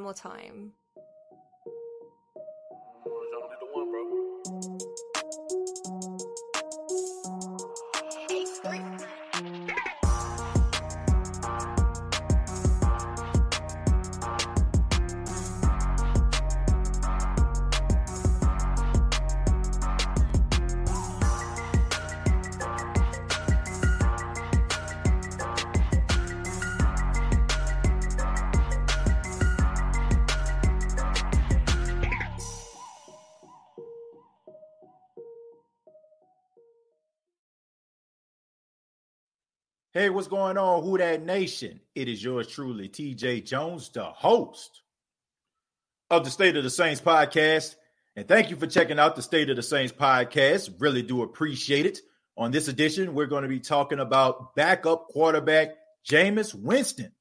normal time. Hey, what's going on, Who Dat Nation? It is yours truly, TJ Jones, the host of the State of the Saints podcast. And thank you for checking out the State of the Saints podcast. Really do appreciate it. On this edition, we're going to be talking about backup quarterback Jameis Winston.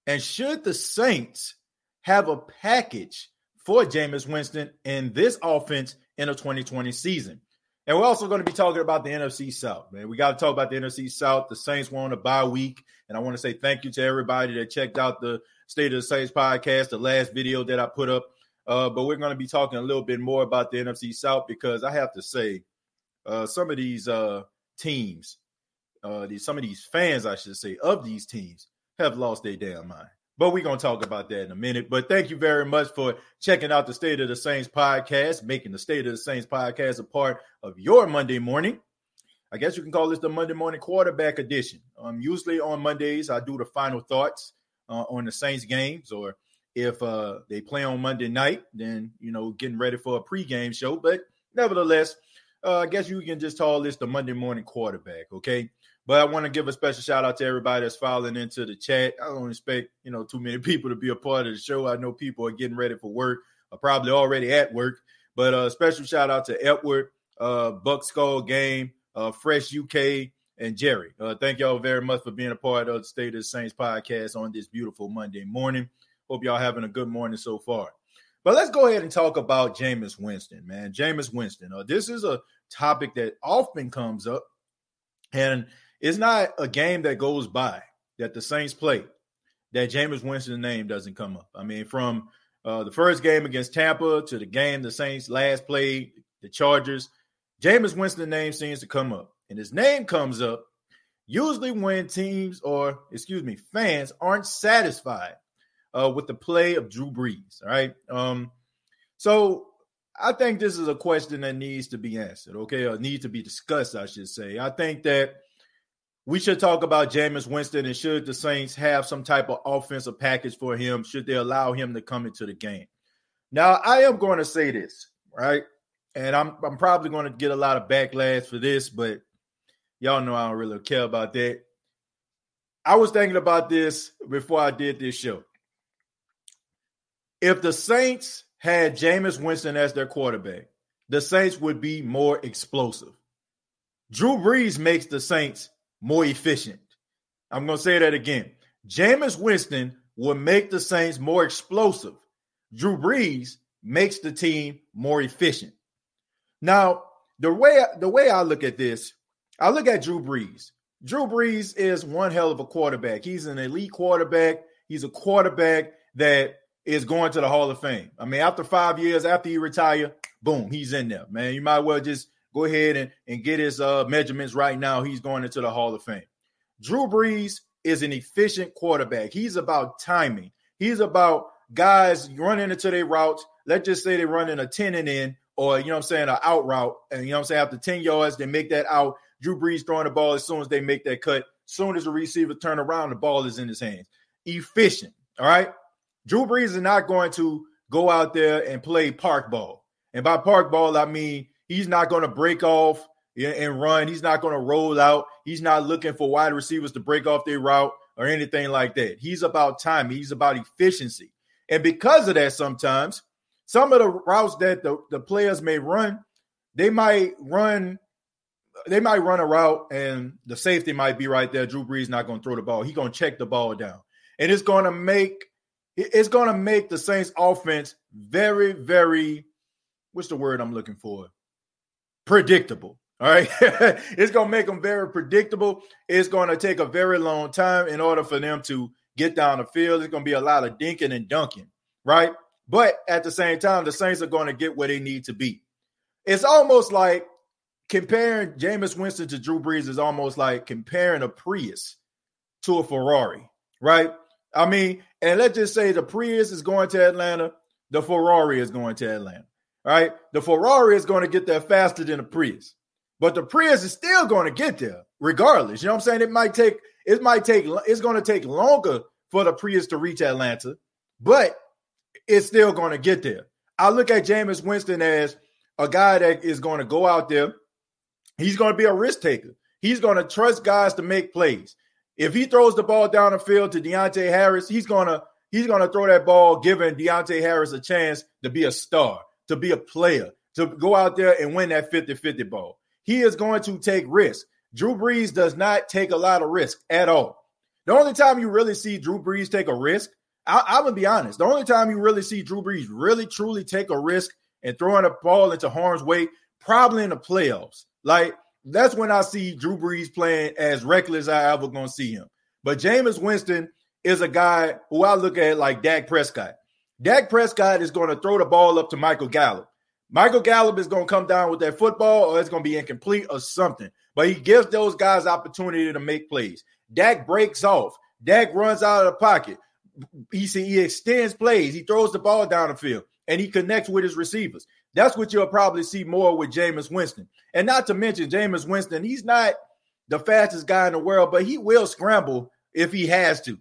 And should the Saints have a package for Jameis Winston in this offense in a 2020 season? And we're also going to be talking about the NFC South, man. We got to talk about the NFC South. The Saints were on a bye week, and I want to say thank you to everybody that checked out the State of the Saints podcast, the last video that I put up. But we're going to be talking a little bit more about the NFC South because I have to say some of these teams, some of these fans, I should say, of these teams have lost their damn mind. But we're going to talk about that in a minute. But thank you very much for checking out the State of the Saints podcast, making the State of the Saints podcast a part of your Monday morning. I guess you can call this the Monday morning quarterback edition. Usually on Mondays, I do the final thoughts on the Saints games, or if they play on Monday night, then, getting ready for a pregame show. But nevertheless, I guess you can just call this the Monday morning quarterback, okay? But I want to give a special shout out to everybody that's filing into the chat. I don't expect, too many people to be a part of the show. I know people are getting ready for work, are probably already at work. But a special shout out to Edward, Buck Skull Game, Fresh UK, and Jerry. Thank y'all very much for being a part of the State of the Saints podcast on this beautiful Monday morning. Hope y'all having a good morning so far. But let's go ahead and talk about Jameis Winston, man. Jameis Winston. This is a topic that often comes up, and it's not a game that goes by that the Saints play that Jameis Winston's name doesn't come up. I mean, from the first game against Tampa to the game the Saints last played, the Chargers, Jameis Winston's name seems to come up. And his name comes up usually when fans aren't satisfied with the play of Drew Brees, all right? So I think this is a question that needs to be answered, okay, or needs to be discussed, I should say. I think that we should talk about Jameis Winston, and should the Saints have some type of offensive package for him? Should they allow him to come into the game? Now, I am going to say this, right? And I'm probably going to get a lot of backlash for this, but y'all know I don't really care about that. I was thinking about this before I did this show. If the Saints had Jameis Winston as their quarterback, the Saints would be more explosive. Drew Brees makes the Saints more efficient. I'm going to say that again. Jameis Winston will make the Saints more explosive. Drew Brees makes the team more efficient. Now, the way I look at this, I look at Drew Brees. Drew Brees is one hell of a quarterback. He's an elite quarterback. He's a quarterback that is going to the Hall of Fame. I mean, after 5 years, after he retire, boom, he's in there, man. You might well just go ahead and get his measurements right now. He's going into the Hall of Fame. Drew Brees is an efficient quarterback. He's about timing. He's about guys running into their routes. Let's just say they're running a 10 and in, or, an out route. And, after 10 yards, they make that out. Drew Brees throwing the ball as soon as they make that cut. As soon as the receiver turn around, the ball is in his hands. Efficient, all right? Drew Brees is not going to go out there and play park ball. And by park ball, I mean he's not going to break off and run. He's not going to roll out. He's not looking for wide receivers to break off their route or anything like that. He's about timing. He's about efficiency. And because of that, sometimes some of the routes that the players may run, they might run a route and the safety might be right there. Drew Brees not going to throw the ball. He's going to check the ball down. And it's going to make the Saints offense very, very, what's the word I'm looking for? Predictable. All right. It's going to make them very predictable. It's going to take a very long time in order for them to get down the field. It's going to be a lot of dinking and dunking right? But at the same time, the Saints are going to get where they need to be. It's almost like comparing Jameis Winston to Drew Brees is almost like comparing a Prius to a Ferrari, right? I mean, and let's just say the Prius is going to Atlanta, the Ferrari is going to Atlanta, right? The Ferrari is going to get there faster than the Prius, but the Prius is still going to get there regardless. You know what I'm saying? It's going to take longer for the Prius to reach Atlanta, but it's still going to get there. I look at Jameis Winston as a guy that is going to go out there. He's going to be a risk taker. He's going to trust guys to make plays. If he throws the ball down the field to Deontay Harris, he's going to throw that ball, giving Deontay Harris a chance to be a star, to be a player, to go out there and win that 50-50 ball. He is going to take risks. Drew Brees does not take a lot of risk at all. The only time you really see Drew Brees take a risk, I'm going to be honest, the only time you really see Drew Brees really, truly take a risk and throwing a ball into harm's way, probably in the playoffs. Like, that's when I see Drew Brees playing as reckless as I ever going to see him. But Jameis Winston is a guy who I look at like Dak Prescott. Dak Prescott is going to throw the ball up to Michael Gallup. Michael Gallup is going to come down with that football, or it's going to be incomplete or something. But he gives those guys opportunity to make plays. Dak breaks off. Dak runs out of the pocket. He extends plays. He throws the ball down the field, and he connects with his receivers. That's what you'll probably see more with Jameis Winston. And not to mention Jameis Winston, he's not the fastest guy in the world, but he will scramble if he has to.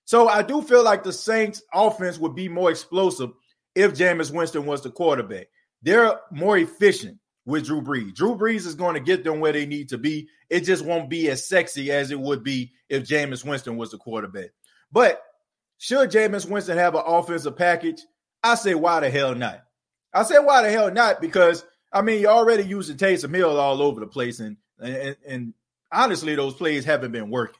So I do feel like the Saints offense would be more explosive if Jameis Winston was the quarterback. They're more efficient with Drew Brees. Drew Brees is going to get them where they need to be. It just won't be as sexy as it would be if Jameis Winston was the quarterback. But should Jameis Winston have an offensive package? I say, why the hell not? I say, why the hell not? Because, I mean, you're already using Taysom Hill all over the place. And honestly, those plays haven't been working.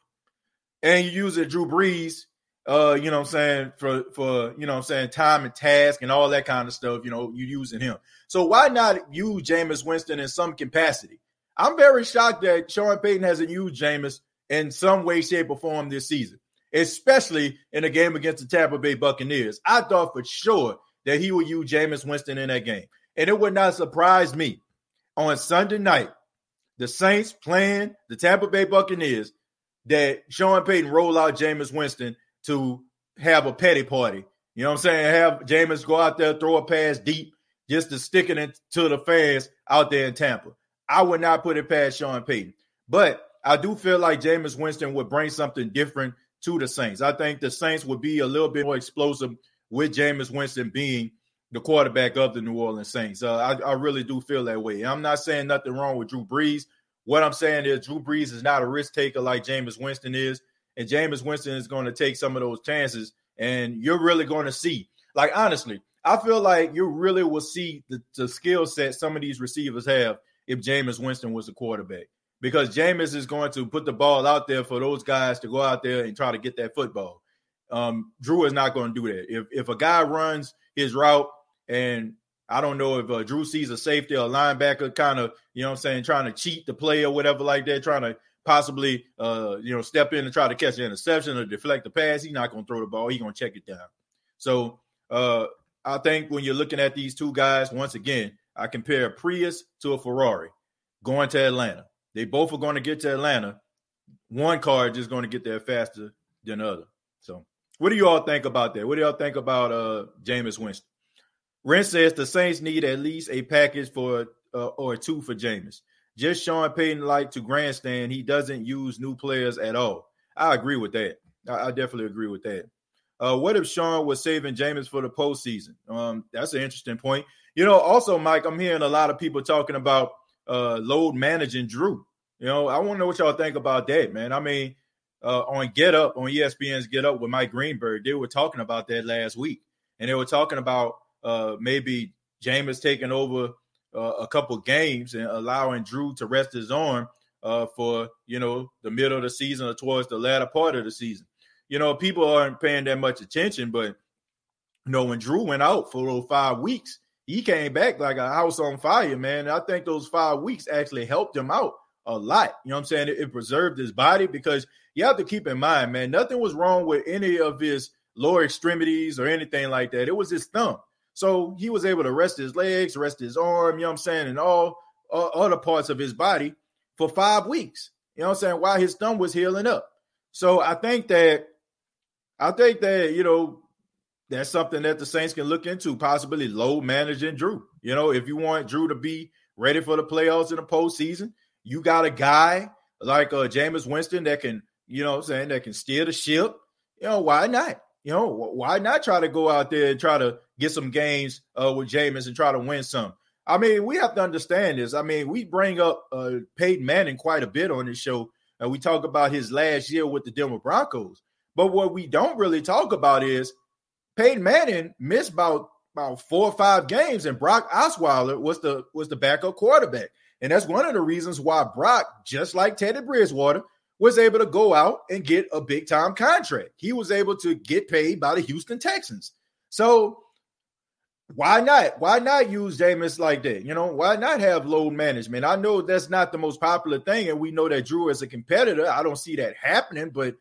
And you use Drew Brees, you know what I'm saying, for you know what I'm saying, time and task and all that kind of stuff, you know, you're using him. So why not use Jameis Winston in some capacity? I'm very shocked that Sean Payton hasn't used Jameis in some way, shape, or form this season, especially in a game against the Tampa Bay Buccaneers. I thought for sure that he would use Jameis Winston in that game. And it would not surprise me on Sunday night, the Saints playing the Tampa Bay Buccaneers, that Sean Payton roll out Jameis Winston to have a petty party. You know what I'm saying? Have Jameis go out there, throw a pass deep just to stick it into the fans out there in Tampa. I would not put it past Sean Payton. But I do feel like Jameis Winston would bring something different to the Saints. I think the Saints would be a little bit more explosive with Jameis Winston being the quarterback of the New Orleans Saints. I really do feel that way. I'm not saying nothing wrong with Drew Brees. What I'm saying is Drew Brees is not a risk taker like Jameis Winston is, and Jameis Winston is going to take some of those chances, and you're really going to see. Like, honestly, I feel like you really will see the skill set some of these receivers have if Jameis Winston was the quarterback, because Jameis is going to put the ball out there for those guys to go out there and try to get that football. Drew is not going to do that. If a guy runs his route, and I don't know if Drew sees a safety or a linebacker kind of, you know what I'm saying, trying to cheat the play or whatever like that, trying to possibly, step in and try to catch an interception or deflect the pass, he's not going to throw the ball. He's going to check it down. So I think when you're looking at these two guys, once again, I compare a Prius to a Ferrari going to Atlanta. They both are going to get to Atlanta. One car is just going to get there faster than the other. So what do you all think about that? What do y'all think about Jameis Winston? Ren says the Saints need at least a package for or two for Jameis. Just Sean Payton like to grandstand. He doesn't use new players at all. I agree with that. I definitely agree with that. What if Sean was saving Jameis for the postseason? That's an interesting point. You know, also, Mike, I'm hearing a lot of people talking about load managing Drew. You know, I want to know what y'all think about that, man. I mean, on Get Up, on ESPN's Get Up with Mike Greenberg, they were talking about that last week. And they were talking about maybe Jameis taking over a couple games and allowing Drew to rest his arm for, you know, the middle of the season or towards the latter part of the season. You know, people aren't paying that much attention, but, you know, when Drew went out for those 5 weeks, he came back like a house on fire, man. And I think those 5 weeks actually helped him out a lot. You know what I'm saying? It preserved his body, because you have to keep in mind, man, nothing was wrong with any of his lower extremities or anything like that. It was his thumb. So he was able to rest his legs, rest his arm, you know what I'm saying, and all other parts of his body for 5 weeks. You know what I'm saying, while his thumb was healing up. So I think that, you know, that's something that the Saints can look into, possibly load managing Drew. You know, if you want Drew to be ready for the playoffs in the postseason, you got a guy like Jameis Winston that can, you know what I'm saying, that can steer the ship. You know, why not? You know, why not try to go out there and try to get some games with Jameis and try to win some? I mean, we have to understand this. I mean, we bring up Peyton Manning quite a bit on this show. And we talk about his last year with the Denver Broncos. But what we don't really talk about is Peyton Manning missed about 4 or 5 games, and Brock Osweiler was the backup quarterback. And that's one of the reasons why Brock, just like Teddy Bridgewater, was able to go out and get a big-time contract. He was able to get paid by the Houston Texans. So why not? Why not use Jameis like that? You know, why not have load management? I know that's not the most popular thing, and we know that Drew is a competitor. I don't see that happening, but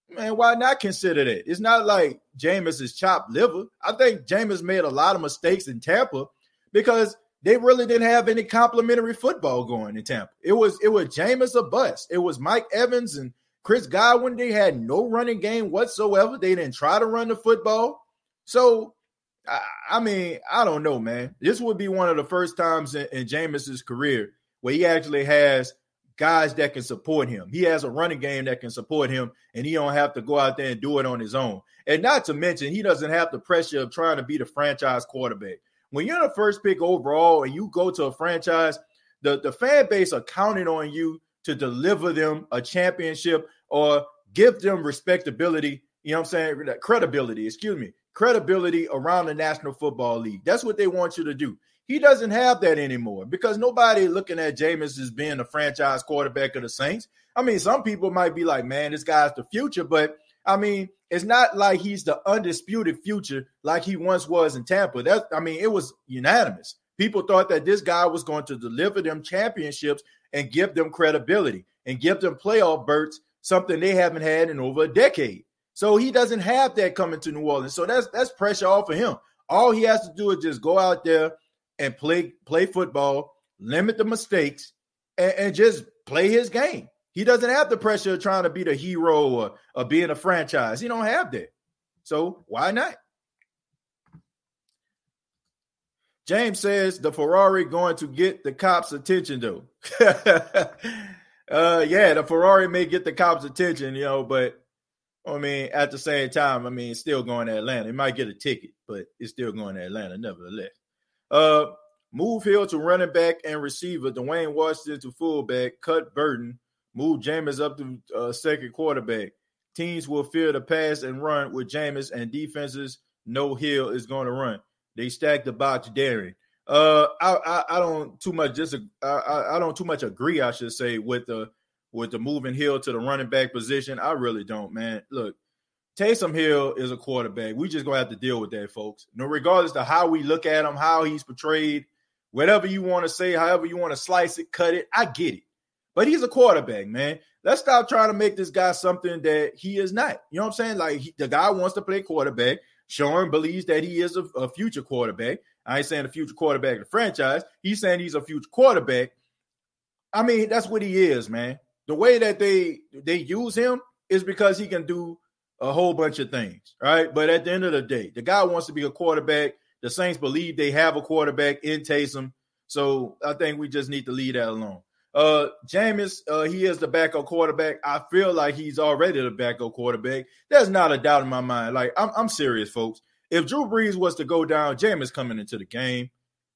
man, why not consider that? It's not like Jameis is chopped liver. I think Jameis made a lot of mistakes in Tampa because they really didn't have any complimentary football going in Tampa. It was Jameis or bust. It was Mike Evans and Chris Godwin. They had no running game whatsoever. They didn't try to run the football. So, I mean, I don't know, man. This would be one of the first times in Jameis's career where he actually has guys that can support him. He has a running game that can support him, and he don't have to go out there and do it on his own. And not to mention, he doesn't have the pressure of trying to be the franchise quarterback. When you're the first pick overall and you go to a franchise, the fan base are counting on you to deliver them a championship or give them respectability, you know what I'm saying? Credibility around the National Football League. That's what they want you to do. He doesn't have that anymore because nobody looking at Jameis as being the franchise quarterback of the Saints. I mean, some people might be like, man, this guy's the future, but I mean, it's not like he's the undisputed future like he once was in Tampa. It was unanimous. People thought that this guy was going to deliver them championships and give them credibility and give them playoff berths, something they haven't had in over a decade. So he doesn't have that coming to New Orleans. So that's pressure off of him. All he has to do is just go out there and play football, limit the mistakes, and just play his game. He doesn't have the pressure of trying to be the hero or being a franchise. He don't have that. So why not? James says the Ferrari going to get the cops' attention, though. Yeah, the Ferrari may get the cops' attention, you know, but I mean, at the same time, I mean, it's still going to Atlanta. It might get a ticket, but it's still going to Atlanta, nevertheless. Move Hill to running back and receiver, Dwayne Washington to fullback, cut Burton, move Jameis up to second quarterback. Teams will fear the pass and run with Jameis, and defenses know Hill is going to run. They stack the box daring. I don't too much I don't too much agree, I should say, with the moving Hill to the running back position. I really don't, man. Look, Taysom Hill is a quarterback. We just gonna have to deal with that, folks. No, regardless of how we look at him, how he's portrayed, whatever you want to say, however you want to slice it, cut it, I get it. But he's a quarterback, man. Let's stop trying to make this guy something that he is not. You know what I'm saying? Like, the guy wants to play quarterback. Sean believes that he is a future quarterback. I ain't saying a future quarterback of the franchise. He's saying he's a future quarterback. I mean, that's what he is, man. The way that they use him is because he can do a whole bunch of things, right? But at the end of the day, the guy wants to be a quarterback. The Saints believe they have a quarterback in Taysom. So I think we just need to leave that alone. Jameis, he is the backup quarterback. I feel like he's already the backup quarterback. There's not a doubt in my mind. Like, I'm serious, folks. If Drew Brees was to go down, Jameis coming into the game.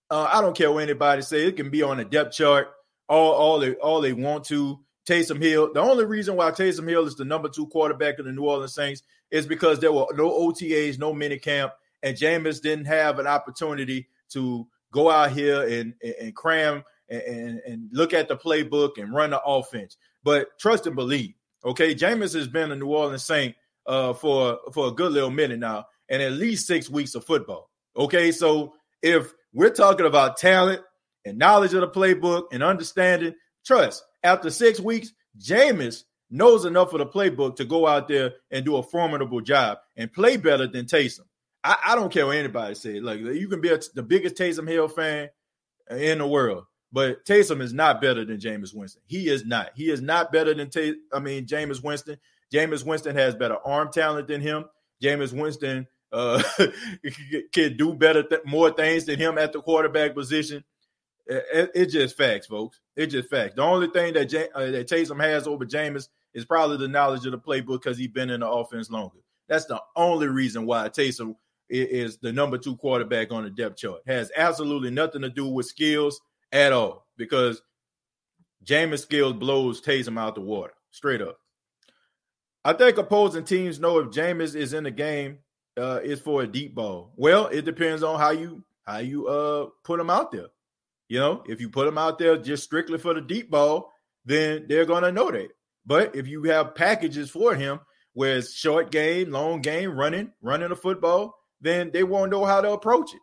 I don't care what anybody say. It can be on the depth chart all they want to. Taysom Hill. The only reason why Taysom Hill is the number 2 quarterback of the New Orleans Saints is because there were no OTAs, no minicamp, and Jameis didn't have an opportunity to go out here and cram and look at the playbook and run the offense. But trust and believe, okay? Jameis has been a New Orleans Saint for a good little minute now, and at least 6 weeks of football, okay? So if we're talking about talent and knowledge of the playbook and understanding, trust, after 6 weeks, Jameis knows enough of the playbook to go out there and do a formidable job and play better than Taysom. I don't care what anybody says. Like, you can be the biggest Taysom Hill fan in the world, but Taysom is not better than Jameis Winston. He is not. He is not better than Jameis Winston. Jameis Winston has better arm talent than him. Jameis Winston can do better, more things than him at the quarterback position. It's just facts, folks. It's just facts. The only thing that Taysom has over Jameis is probably the knowledge of the playbook because he's been in the offense longer. That's the only reason why Taysom is the number 2 quarterback on the depth chart. Has absolutely nothing to do with skills at all because Jameis' skills blows Taysom out the water, straight up. I think opposing teams know if Jameis is in the game, it's for a deep ball. Well, it depends on how you put him out there. You know, if you put him out there just strictly for the deep ball, then they're going to know that. But if you have packages for him where it's short game, long game, running the football, then they won't know how to approach it.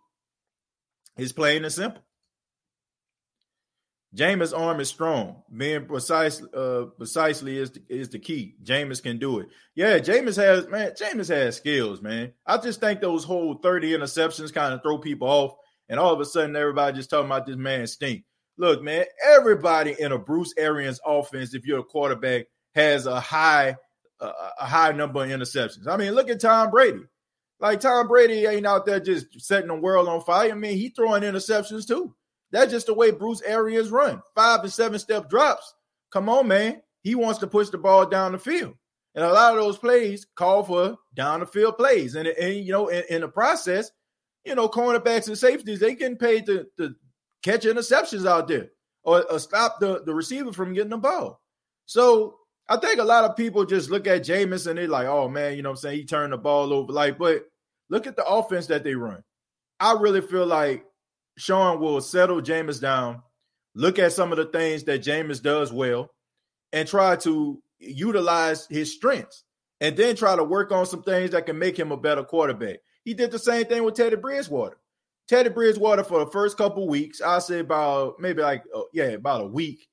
It's plain and simple. Jameis' arm is strong. Being precisely is the key. Jameis can do it. Yeah, Jameis has skills, man. I just think those whole 30 interceptions kind of throw people off, and all of a sudden everybody just talking about this man stink. Look, man, everybody in a Bruce Arians offense, if you're a quarterback, has a high number of interceptions. I mean, look at Tom Brady. Like, Tom Brady ain't out there just setting the world on fire. I mean, he throwing interceptions too. That's just the way Bruce Arians run. 5 and 7 step drops. Come on, man. He wants to push the ball down the field. And a lot of those plays call for down the field plays. And you know, in the process, you know, cornerbacks and safeties, they getting paid to catch interceptions out there or stop the receiver from getting the ball. So I think a lot of people just look at Jameis and they're like, oh, man, you know what I'm saying? He turned the ball over. Like, but look at the offense that they run. I really feel like Sean will settle Jameis down, look at some of the things that Jameis does well, and try to utilize his strengths, and then try to work on some things that can make him a better quarterback. He did the same thing with Teddy Bridgewater. Teddy Bridgewater, for the first couple weeks, I say about a week,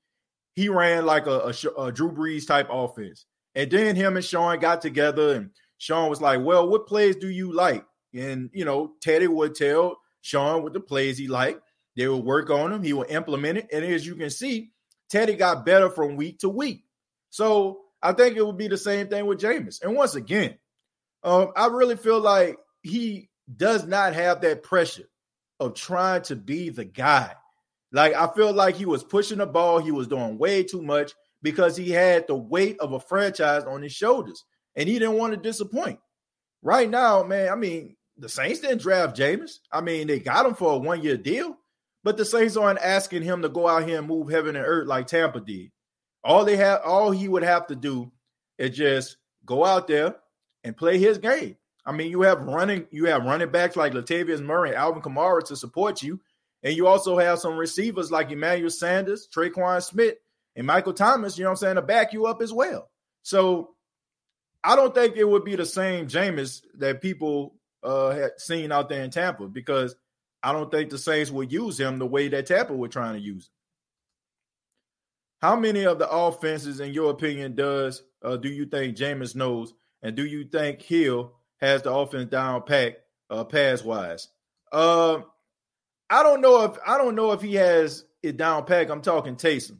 he ran like a Drew Brees type offense. And then him and Sean got together, and Sean was like, well, what plays do you like? And, you know, Teddy would tell Sean what the plays he liked. They would work on them. He would implement it. And as you can see, Teddy got better from week to week. So I think it would be the same thing with Jameis. And once again, I really feel like he does not have that pressure of trying to be the guy. Like, I feel like he was pushing the ball. He was doing way too much because he had the weight of a franchise on his shoulders, and he didn't want to disappoint. Right now, man, I mean, the Saints didn't draft Jameis. I mean, they got him for a 1-year deal, but the Saints aren't asking him to go out here and move heaven and earth like Tampa did. All he would have to do is just go out there and play his game. I mean, you have running backs like Latavius Murray and Alvin Kamara to support you. And you also have some receivers like Emmanuel Sanders, Traquan Smith, and Michael Thomas, you know what I'm saying, to back you up as well. So I don't think it would be the same Jameis that people had seen out there in Tampa, because I don't think the Saints would use him the way that Tampa were trying to use him. How many of the offenses, in your opinion, do you think Jameis knows? And do you think Hill has the offense down pack pass-wise? I don't know if he has it down pack. I'm talking Taysom.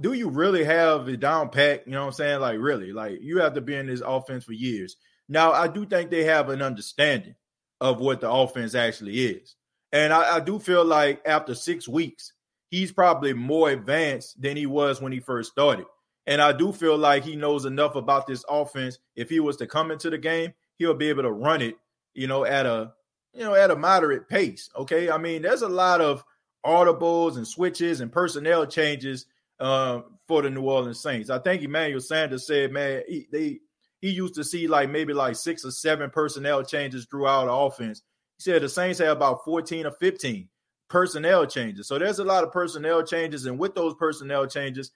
Do you really have it down pack? You know what I'm saying? Like, really? Like, you have to be in this offense for years. Now, I do think they have an understanding of what the offense actually is. And I do feel like after 6 weeks, he's probably more advanced than he was when he first started. And I do feel like he knows enough about this offense. If he was to come into the game, he'll be able to run it, at a moderate pace. Okay. I mean, there's a lot of audibles and switches and personnel changes for the New Orleans Saints. I think Emmanuel Sanders said, man, he used to see maybe 6 or 7 personnel changes throughout the offense. He said the Saints have about 14 or 15 personnel changes. So there's a lot of personnel changes. And with those personnel changes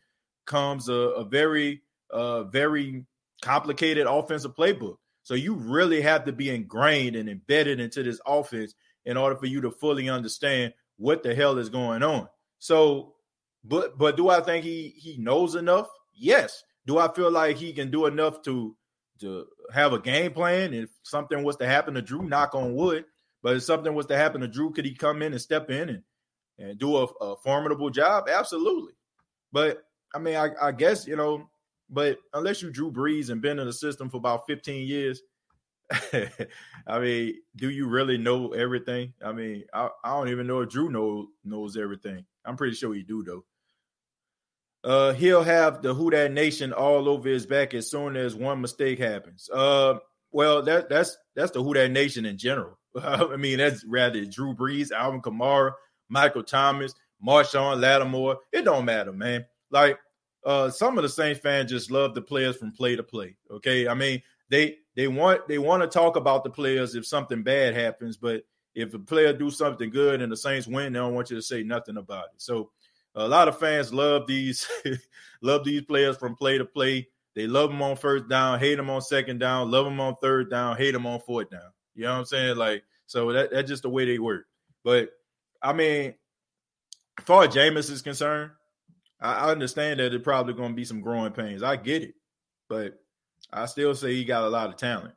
comes a very, very complicated offensive playbook. So you really have to be ingrained and embedded into this offense in order for you to fully understand what the hell is going on. So, but do I think he knows enough? Yes. Do I feel like he can do enough to have a game plan if something was to happen to Drew? Knock on wood. But if something was to happen to Drew, could he come in and step in and do a formidable job? Absolutely. But, I mean, I guess, but unless you Drew Brees and been in the system for about 15 years, I mean, do you really know everything? I mean, I don't even know if Drew knows everything. I'm pretty sure he do, though. He'll have the Who Dat Nation all over his back as soon as one mistake happens. Well, that's the Who Dat Nation in general. I mean, that's rather Drew Brees, Alvin Kamara, Michael Thomas, Marshawn Lattimore. It don't matter, man. Like, some of the Saints fans just love the players from play to play. Okay, I mean, they want to talk about the players if something bad happens, but if a player do something good and the Saints win, they don't want you to say nothing about it. So a lot of fans love these players from play to play. They love them on first down, hate them on second down, love them on third down, hate them on fourth down. You know what I'm saying? Like, so that's just the way they work. But I mean, as far as Jameis is concerned, I understand that there's probably going to be some growing pains. I get it, but I still say he got a lot of talent.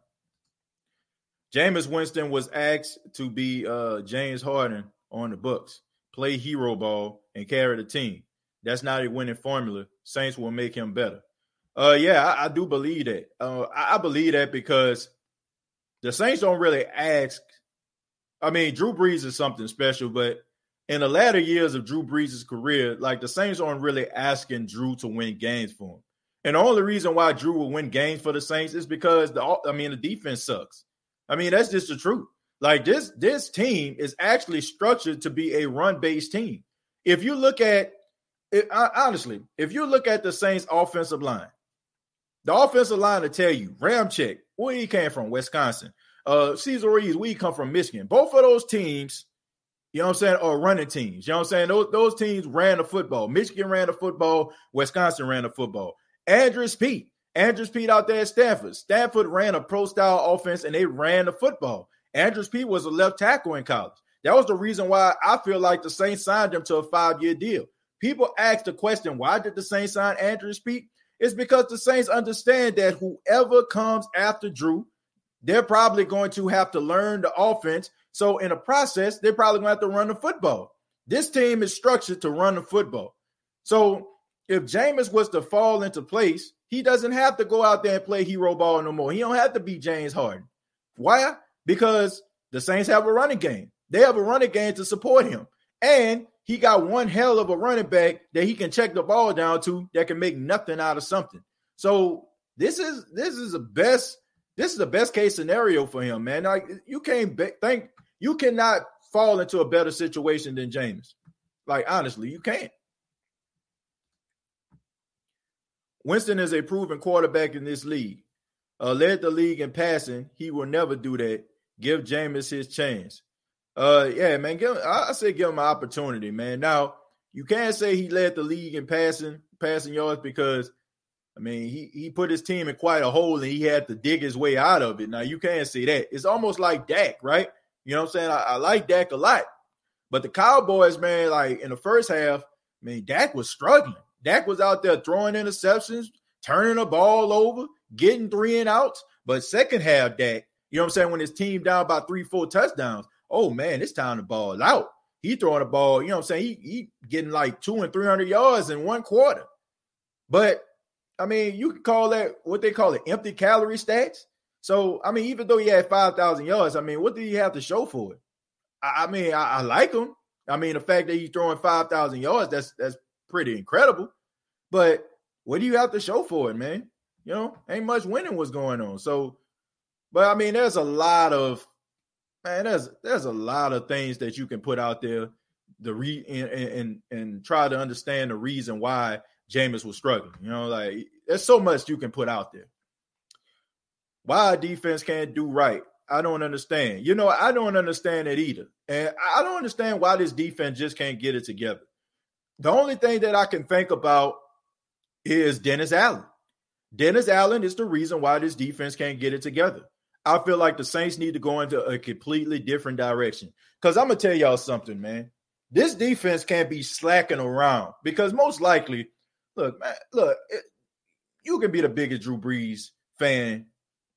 Jameis Winston was asked to be James Harden on the Bucs, play hero ball, and carry the team. That's not a winning formula. Saints will make him better. Yeah, I do believe that. I believe that because the Saints don't really ask. I mean, Drew Brees is something special, but in the latter years of Drew Brees' career, like the Saints aren't really asking Drew to win games for him. And the only reason why Drew will win games for the Saints is because the defense sucks. I mean, that's just the truth. Like this team is actually structured to be a run-based team. If you look at it, honestly, if you look at the Saints offensive line, the offensive line will tell you, Ramczyk, where he came from, Wisconsin. Cesar Ruiz, where he come from, Michigan. Both of those teams, you know what I'm saying, are running teams. You know what I'm saying? Those teams ran the football. Michigan ran the football. Wisconsin ran the football. Andrews Pete out there at Stanford. Stanford ran a pro-style offense, and they ran the football. Andrews Pete was a left tackle in college. That was the reason why I feel like the Saints signed him to a 5-year deal. People ask the question, why did the Saints sign Andrews Pete? It's because the Saints understand that whoever comes after Drew, they're probably going to have to learn the offense. So in the process, they're probably going to have to run the football. This team is structured to run the football. So if Jameis was to fall into place, he doesn't have to go out there and play hero ball no more. He don't have to be James Harden. Why? Because the Saints have a running game. They have a running game to support him. And he got one hell of a running back that he can check the ball down to that can make nothing out of something. So this is the best case scenario for him, man. Like you cannot fall into a better situation than Jameis. Like honestly, you can't. Winston is a proven quarterback in this league. Led the league in passing. He will never do that. Give Jameis his chance. Yeah, man. I say give him an opportunity, man. Now, you can't say he led the league in passing yards because, I mean, he put his team in quite a hole and he had to dig his way out of it. Now, you can't say that. It's almost like Dak, right? You know what I'm saying? I like Dak a lot. But the Cowboys, man, like in the first half, I mean, Dak was struggling. Dak was out there throwing interceptions, turning the ball over, getting 3 and outs. But second half, Dak, you know what I'm saying, when his team down by 3-4 touchdowns, oh, man, it's time to ball out. He throwing the ball, you know what I'm saying, he getting like 200 and 300 yards in one quarter. But, I mean, you can call that what they call it, empty calorie stats. So, I mean, even though he had 5,000 yards, I mean, what did he have to show for it? I mean, I like him. I mean, the fact that he's throwing 5,000 yards, that's pretty incredible. But what do you have to show for it, man? You know, ain't much winning was going on. So, but I mean, there's a lot of things that you can put out there and try to understand the reason why Jameis was struggling. You know, like there's so much you can put out there. Why a defense can't do right, I don't understand. You know, I don't understand it either. And I don't understand why this defense just can't get it together. The only thing that I can think about is Dennis Allen. Dennis Allen is the reason why this defense can't get it together. I feel like the Saints need to go into a completely different direction. Because I'm going to tell y'all something, man. This defense can't be slacking around because most likely, you can be the biggest Drew Brees fan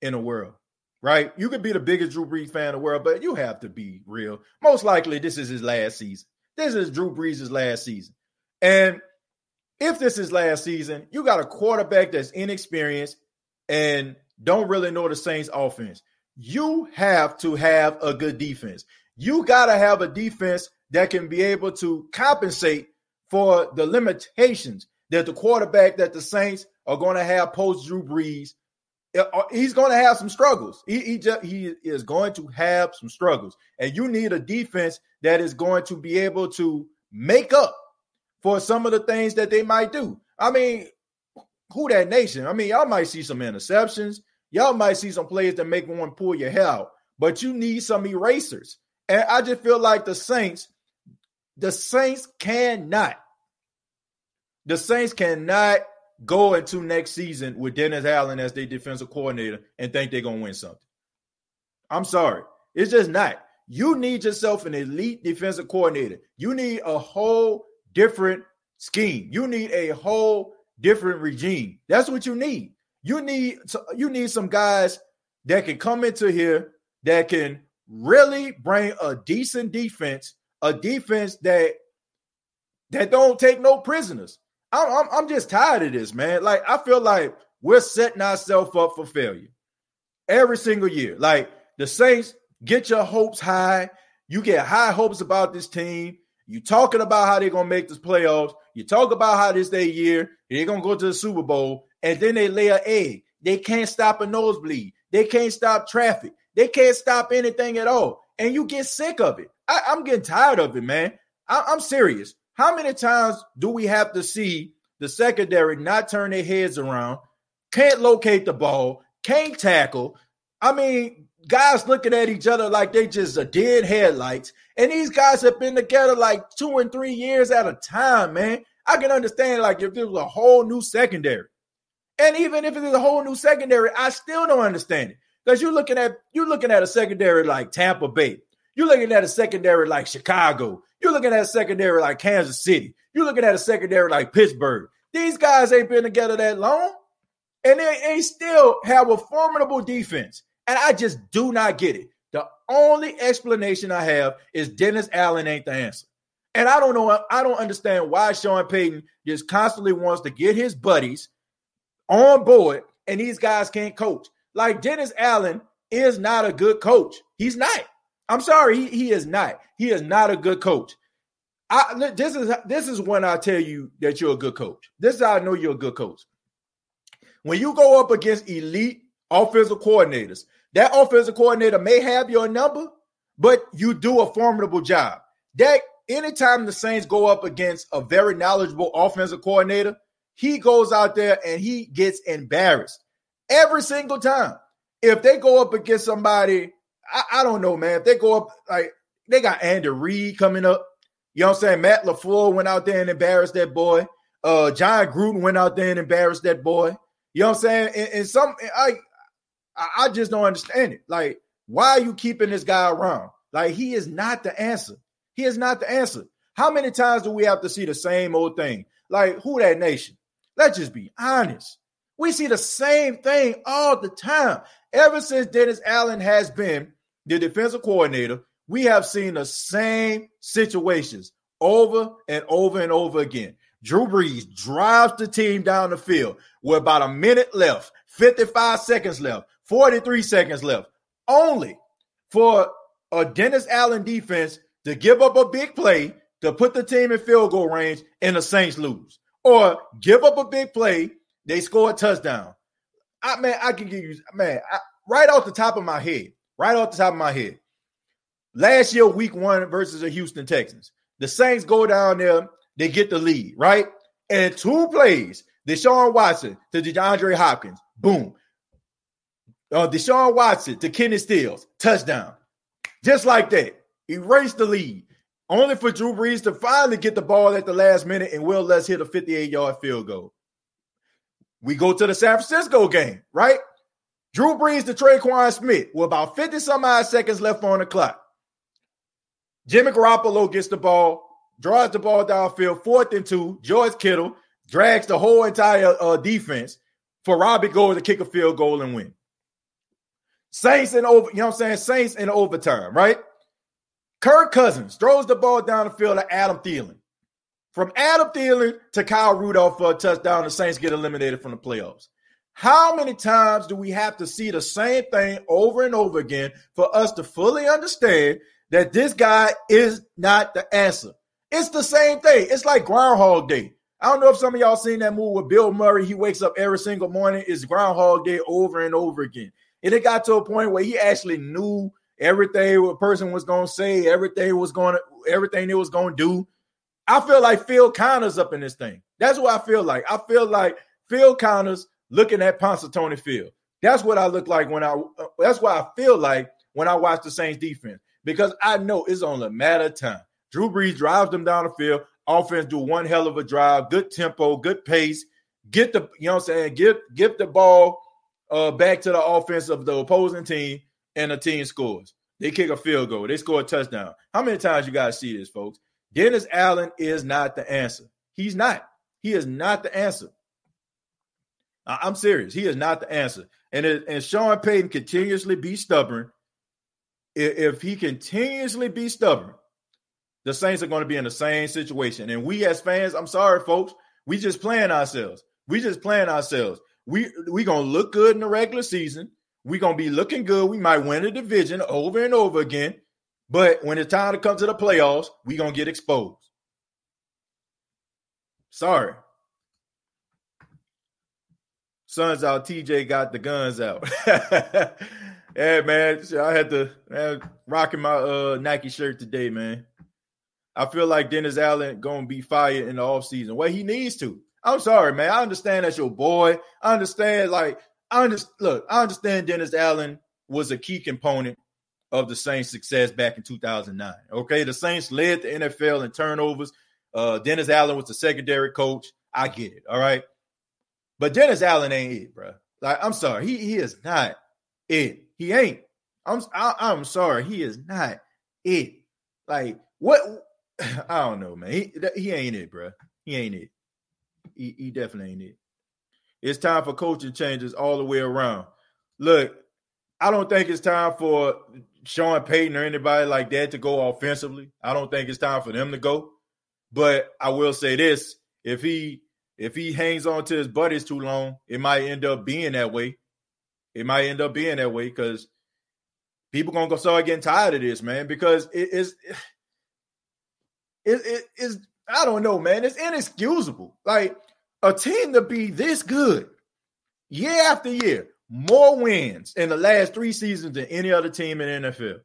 in the world, right? You could be the biggest Drew Brees fan in the world, but you have to be real. Most likely, this is his last season. This is Drew Brees' last season. And if this is last season, you got a quarterback that's inexperienced and don't really know the Saints offense. You have to have a good defense. You got to have a defense that can be able to compensate for the limitations that the quarterback that the Saints are going to have post Drew Brees. He's going to have some struggles. He is going to have some struggles. And you need a defense that is going to be able to make up for some of the things that they might do. I mean, who that nation? I mean, y'all might see some interceptions. Y'all might see some plays that make one pull your hair out. But you need some erasers. And I just feel like the Saints cannot go into next season with Dennis Allen as their defensive coordinator and think they're going to win something. I'm sorry. It's just not. You need yourself an elite defensive coordinator. You need a whole different scheme. You need a whole different regime. That's what you need. You need some guys that can come into here that can really bring a decent defense, a defense that don't take no prisoners. I'm just tired of this, man. Like, I feel like we're setting ourselves up for failure every single year. Like, the Saints, get your hopes high. You get high hopes about this team. You talking about how they're going to make this playoffs. You talk about how this their year. They're going to go to the Super Bowl. And then they lay an egg. They can't stop a nosebleed. They can't stop traffic. They can't stop anything at all. And you get sick of it. I'm getting tired of it, man. I'm serious. How many times do we have to see the secondary not turn their heads around, can't locate the ball, can't tackle? I mean, guys looking at each other like they just a dead headlights. And these guys have been together like 2 and 3 years at a time, man. I can understand, like, if there was a whole new secondary. And even if it is a whole new secondary, I still don't understand it. Because you're looking at a secondary like Tampa Bay. You're looking at a secondary like Chicago. You're looking at a secondary like Kansas City. You're looking at a secondary like Pittsburgh. These guys ain't been together that long. And they still have a formidable defense. And I just do not get it. The only explanation I have is Dennis Allen ain't the answer. And I don't know. I don't understand why Sean Payton just constantly wants to get his buddies on board and these guys can't coach. Like, Dennis Allen is not a good coach. He's not. I'm sorry. He is not. He is not a good coach. This is when I tell you that you're a good coach. This is how I know you're a good coach. When you go up against elite offensive coordinators, that offensive coordinator may have your number, but you do a formidable job. That anytime the Saints go up against a very knowledgeable offensive coordinator, he goes out there and he gets embarrassed every single time. If they go up against somebody, I don't know, man. If they go up, like, they got Andy Reid coming up. You know what I'm saying? Matt LaFleur went out there and embarrassed that boy. John Gruden went out there and embarrassed that boy. You know what I'm saying? And I just don't understand it. Like, why are you keeping this guy around? Like, he is not the answer. He is not the answer. How many times do we have to see the same old thing? Like, who that nation? Let's just be honest. We see the same thing all the time. Ever since Dennis Allen has been the defensive coordinator, we have seen the same situations over and over and over again. Drew Brees drives the team down the field with about a minute left, 55 seconds left, 43 seconds left, only for a Dennis Allen defense to give up a big play to put the team in field goal range and the Saints lose. Or give up a big play, they score a touchdown. I can give you, right off the top of my head, last year, week 1 versus the Houston Texans, the Saints go down there, they get the lead, right? And 2 plays, Deshaun Watson to DeAndre Hopkins, boom. Deshaun Watson to Kenny Stills, touchdown. Just like that, erase the lead. Only for Drew Brees to finally get the ball at the last minute and Will Lutz hit a 58-yard field goal. We go to the San Francisco game, right? Drew Brees to Traquan Smith with about 50-some-odd seconds left on the clock. Jimmy Garoppolo gets the ball, draws the ball downfield, 4th and 2. George Kittle drags the whole entire defense. for Robbie Gould to kick a field goal and win. Saints in over, you know what I'm saying? Saints in overtime, right? Kirk Cousins throws the ball down the field to Adam Thielen. From Adam Thielen to Kyle Rudolph for a touchdown, the Saints get eliminated from the playoffs. How many times do we have to see the same thing over and over again for us to fully understand that this guy is not the answer? It's the same thing. It's like Groundhog Day. I don't know if some of y'all seen that movie with Bill Murray. He wakes up every single morning. It's Groundhog Day over and over again. And it got to a point where he actually knew everything a person was going to say, everything they was going to do. I feel like Phil Connors up in this thing. That's what I feel like. I feel like Phil Connors looking at Ponce Field. That's what I look like that's what I feel like when I watch the Saints defense, because I know it's only a matter of time. Drew Brees drives them down the field. Offense do one hell of a drive, good tempo, good pace. Get the, you know what I'm saying, get the ball back to the offense of the opposing team, and the team scores. They kick a field goal. They score a touchdown. How many times you got to see this, folks? Dennis Allen is not the answer. He's not. He is not the answer. I'm serious. He is not the answer. And Sean Payton continuously be stubborn. If he continuously be stubborn, the Saints are going to be in the same situation. And we as fans, I'm sorry, folks, we just playing ourselves. We going to look good in the regular season. We going to be looking good. We might win the division over and over again. But when it's time to come to the playoffs, we going to get exposed. Sorry. Sun's out. TJ got the guns out. Yeah, man. I had to rocking my Nike shirt today, man. I feel like Dennis Allen going to be fired in the offseason. Well, he needs to. I'm sorry, man. I understand that's your boy. I understand, I understand Dennis Allen was a key component of the Saints' success back in 2009. Okay, the Saints led the NFL in turnovers. Dennis Allen was the secondary coach. I get it, all right? But Dennis Allen ain't it, bro. I'm sorry. He is not it. He ain't. I'm sorry. He is not it. What? I don't know, man. He ain't it, bro. He ain't it. He definitely ain't it. It's time for coaching changes all the way around. Look, I don't think it's time for Sean Payton or anybody like that to go offensively. I don't think it's time for them to go. But I will say this: if he hangs on to his buddies too long, it might end up being that way. It might end up being that way because people gonna start getting tired of this, man. Because it's I don't know, man. It's inexcusable. Like a team to be this good year after year, more wins in the last 3 seasons than any other team in the NFL,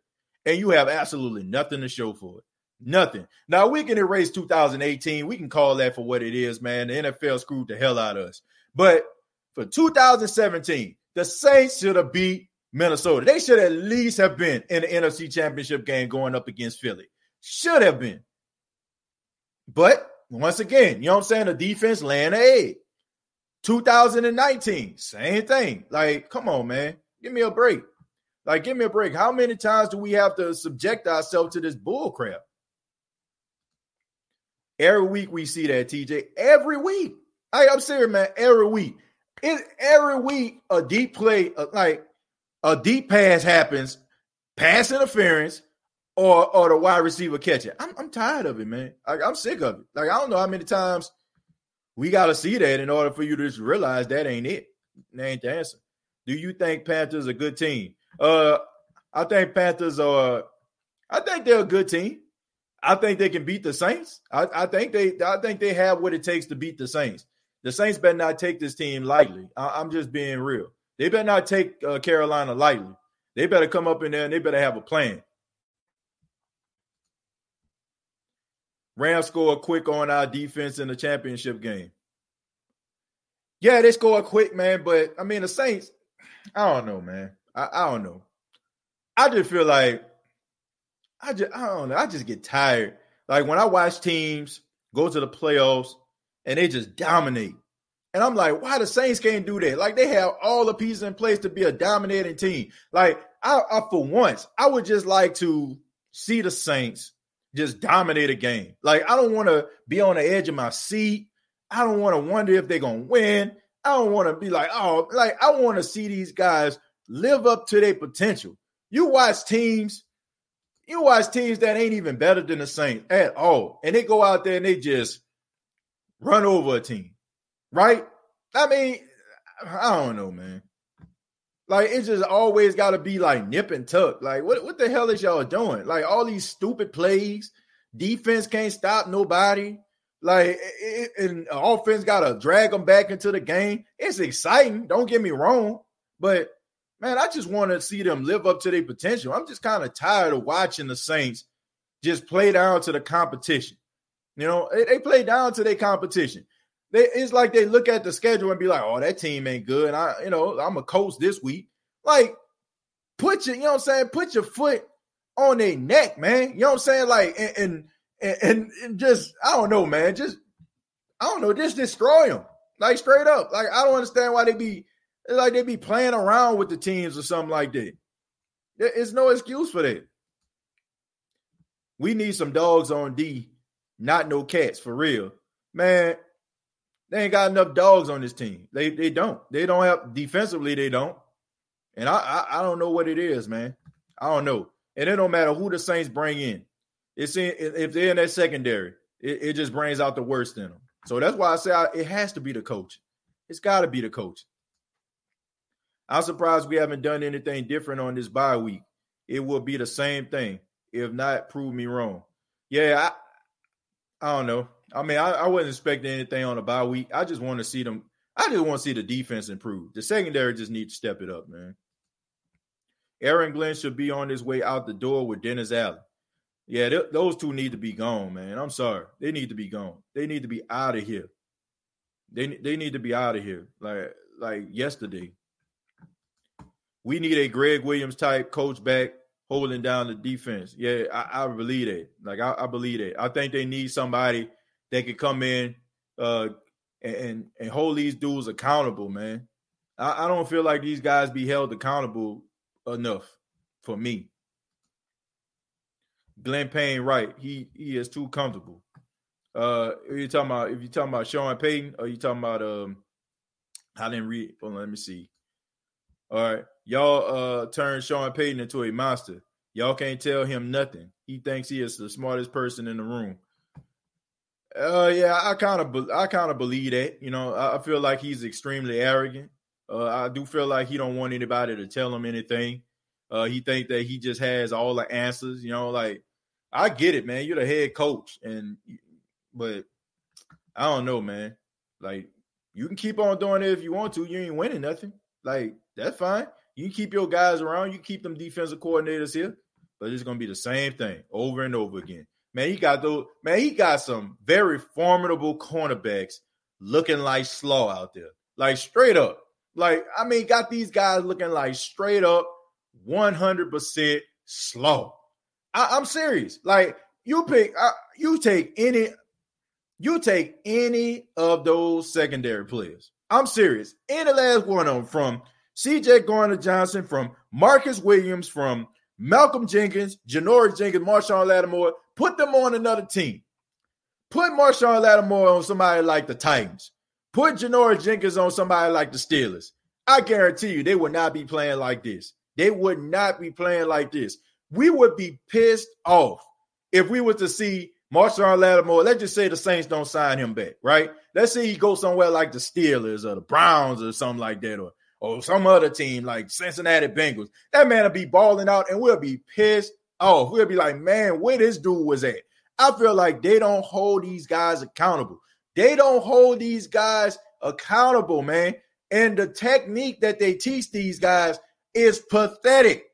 and you have absolutely nothing to show for it. Nothing. Now, we can erase 2018. We can call that for what it is, man. The NFL screwed the hell out of us. But for 2017, the Saints should have beat Minnesota. They should at least have been in the NFC Championship game going up against Philly. Should have been. But once again, you know what I'm saying? The defense laying an egg. 2019, same thing. Like, come on, man. Give me a break. Give me a break. How many times do we have to subject ourselves to this bull crap? Every week we see that, TJ. Every week. I'm serious, man. Every week. Every week a deep play, a deep pass happens, pass interference, or the wide receiver catch it. I'm tired of it, man. I'm sick of it. I don't know how many times we got to see that in order for you to just realize that ain't it. That ain't the answer. Do you think Panthers are a good team? I think Panthers are – I think they're a good team. I think they can beat the Saints. I think they have what it takes to beat the Saints. The Saints better not take this team lightly. I'm just being real. They better not take Carolina lightly. They better come up in there and they better have a plan. Rams scored quick on our defense in the championship game. Yeah, they scored quick, man. But, I mean, the Saints, I don't know, man. I don't know. I just feel like I don't know. I just get tired. Like when I watch teams go to the playoffs and they just dominate. And I'm like, why the Saints can't do that? Like they have all the pieces in place to be a dominating team. Like I for once, I would just like to see the Saints just dominate a game. Like I don't want to be on the edge of my seat. I don't want to wonder if they're going to win. I don't want to be like, oh, like I want to see these guys live up to their potential. You watch teams that ain't even better than the Saints at all. And they go out there and they just run over a team, right? I mean, I don't know, man. Like, it just always got to be like nip and tuck. Like, what the hell is y'all doing? Like, all these stupid plays. Defense can't stop nobody. Like, and offense got to drag them back into the game. It's exciting. Don't get me wrong. But, man, I just want to see them live up to their potential. I'm just kind of tired of watching the Saints just play down to the competition. You know, they play down to their competition. It's like they look at the schedule and be like, oh, that team ain't good. And I'm a coach this week. Like, put your foot on their neck, man. You know what I'm saying? Like, and just, I don't know, man. Just destroy them. Like, straight up. Like, I don't understand why they be playing around with the teams or something like that. There's no excuse for that. We need some dogs on D, not no cats, for real. Man, they ain't got enough dogs on this team. They don't. They don't have defensively. They don't. And I don't know what it is, man. I don't know. And it don't matter who the Saints bring in. If they're in that secondary, it just brings out the worst in them. So that's why I say it has to be the coach. It's got to be the coach. I'm surprised we haven't done anything different on this bye week. It will be the same thing. If not, prove me wrong. Yeah, I don't know. I mean, I wasn't expecting anything on a bye week. I just want to see them. I just want to see the defense improve. The secondary just needs to step it up, man. Aaron Glenn should be on his way out the door with Dennis Allen. Yeah, those two need to be gone, man. I'm sorry. They need to be gone. They need to be out of here. They need to be out of here like yesterday. We need a Greg Williams type coach back holding down the defense. Yeah, I believe that. Like, I believe that. I think they need somebody that could come in and hold these dudes accountable, man. I don't feel like these guys be held accountable enough for me. Glenn Payne, right. He is too comfortable. If you're talking about Sean Payton, or you talking about I didn't read. Hold on, let me see. All right. Y'all turned Sean Payton into a monster. Y'all can't tell him nothing. He thinks he is the smartest person in the room. Yeah, I kind of believe that. You know, I feel like he's extremely arrogant. I do feel like he don't want anybody to tell him anything. He think that he just has all the answers. You know, like, I get it, man. You're the head coach, but I don't know, man. Like, you can keep on doing it if you want to. You ain't winning nothing. Like, that's fine. You can keep your guys around. You keep them defensive coordinators here, but it's gonna be the same thing over and over again. Man, he got some very formidable cornerbacks looking like slaw out there. Like, straight up. Like, I mean, got these guys looking like straight up 100% slaw. I'm serious. Like, you take any of those secondary players. I'm serious. Any last one of them, from C.J. Gardner-Johnson, from Marcus Williams, from Malcolm Jenkins, Janoris Jenkins, Marshawn Lattimore, put them on another team. Put Marshawn Lattimore on somebody like the Titans. Put Janoris Jenkins on somebody like the Steelers. I guarantee you they would not be playing like this. They would not be playing like this. We would be pissed off if we were to see Marshawn Lattimore. Let's just say the Saints don't sign him back, right? Let's say he goes somewhere like the Steelers or the Browns or something like that, or some other team like Cincinnati Bengals. That man will be balling out, and we'll be pissed off. We'll be like, man, where this dude was at? I feel like they don't hold these guys accountable. They don't hold these guys accountable, man. And the technique that they teach these guys is pathetic.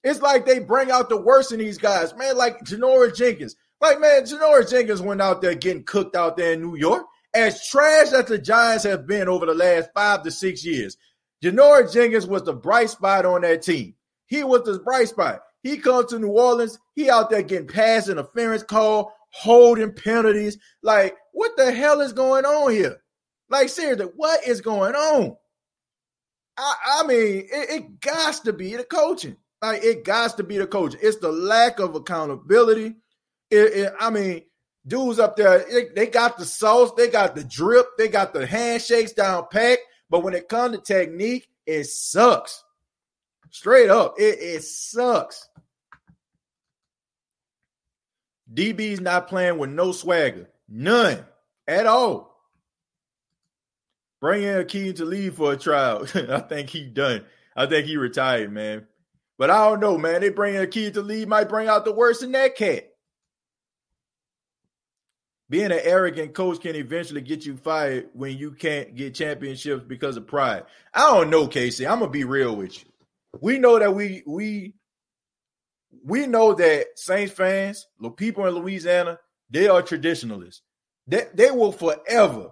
It's like they bring out the worst in these guys, man, like Janoris Jenkins. Like, man, Janoris Jenkins went out there getting cooked out there in New York. As trash as the Giants have been over the last 5 to 6 years, Janoris Jenkins was the bright spot on that team. He was the bright spot. He comes to New Orleans. He out there getting pass interference call, holding penalties. Like, what the hell is going on here? Like, seriously, what is going on? I mean, it got to be the coaching. Like, it got to be the coaching. It's the lack of accountability. I mean, dudes up there, they got the sauce, they got the drip, they got the handshakes down pat, But when it comes to technique, it sucks. Straight up, it sucks. DB's not playing with no swagger. None at all. Bring in Akeem to leave for a trial. I think he done. I think he retired, man. But I don't know, man. They bring in Akeem to leave might bring out the worst in that cat. Being an arrogant coach can eventually get you fired when you can't get championships because of pride. I don't know, Casey. I'm gonna be real with you. We know that we know that Saints fans, the people in Louisiana, they are traditionalists. They will forever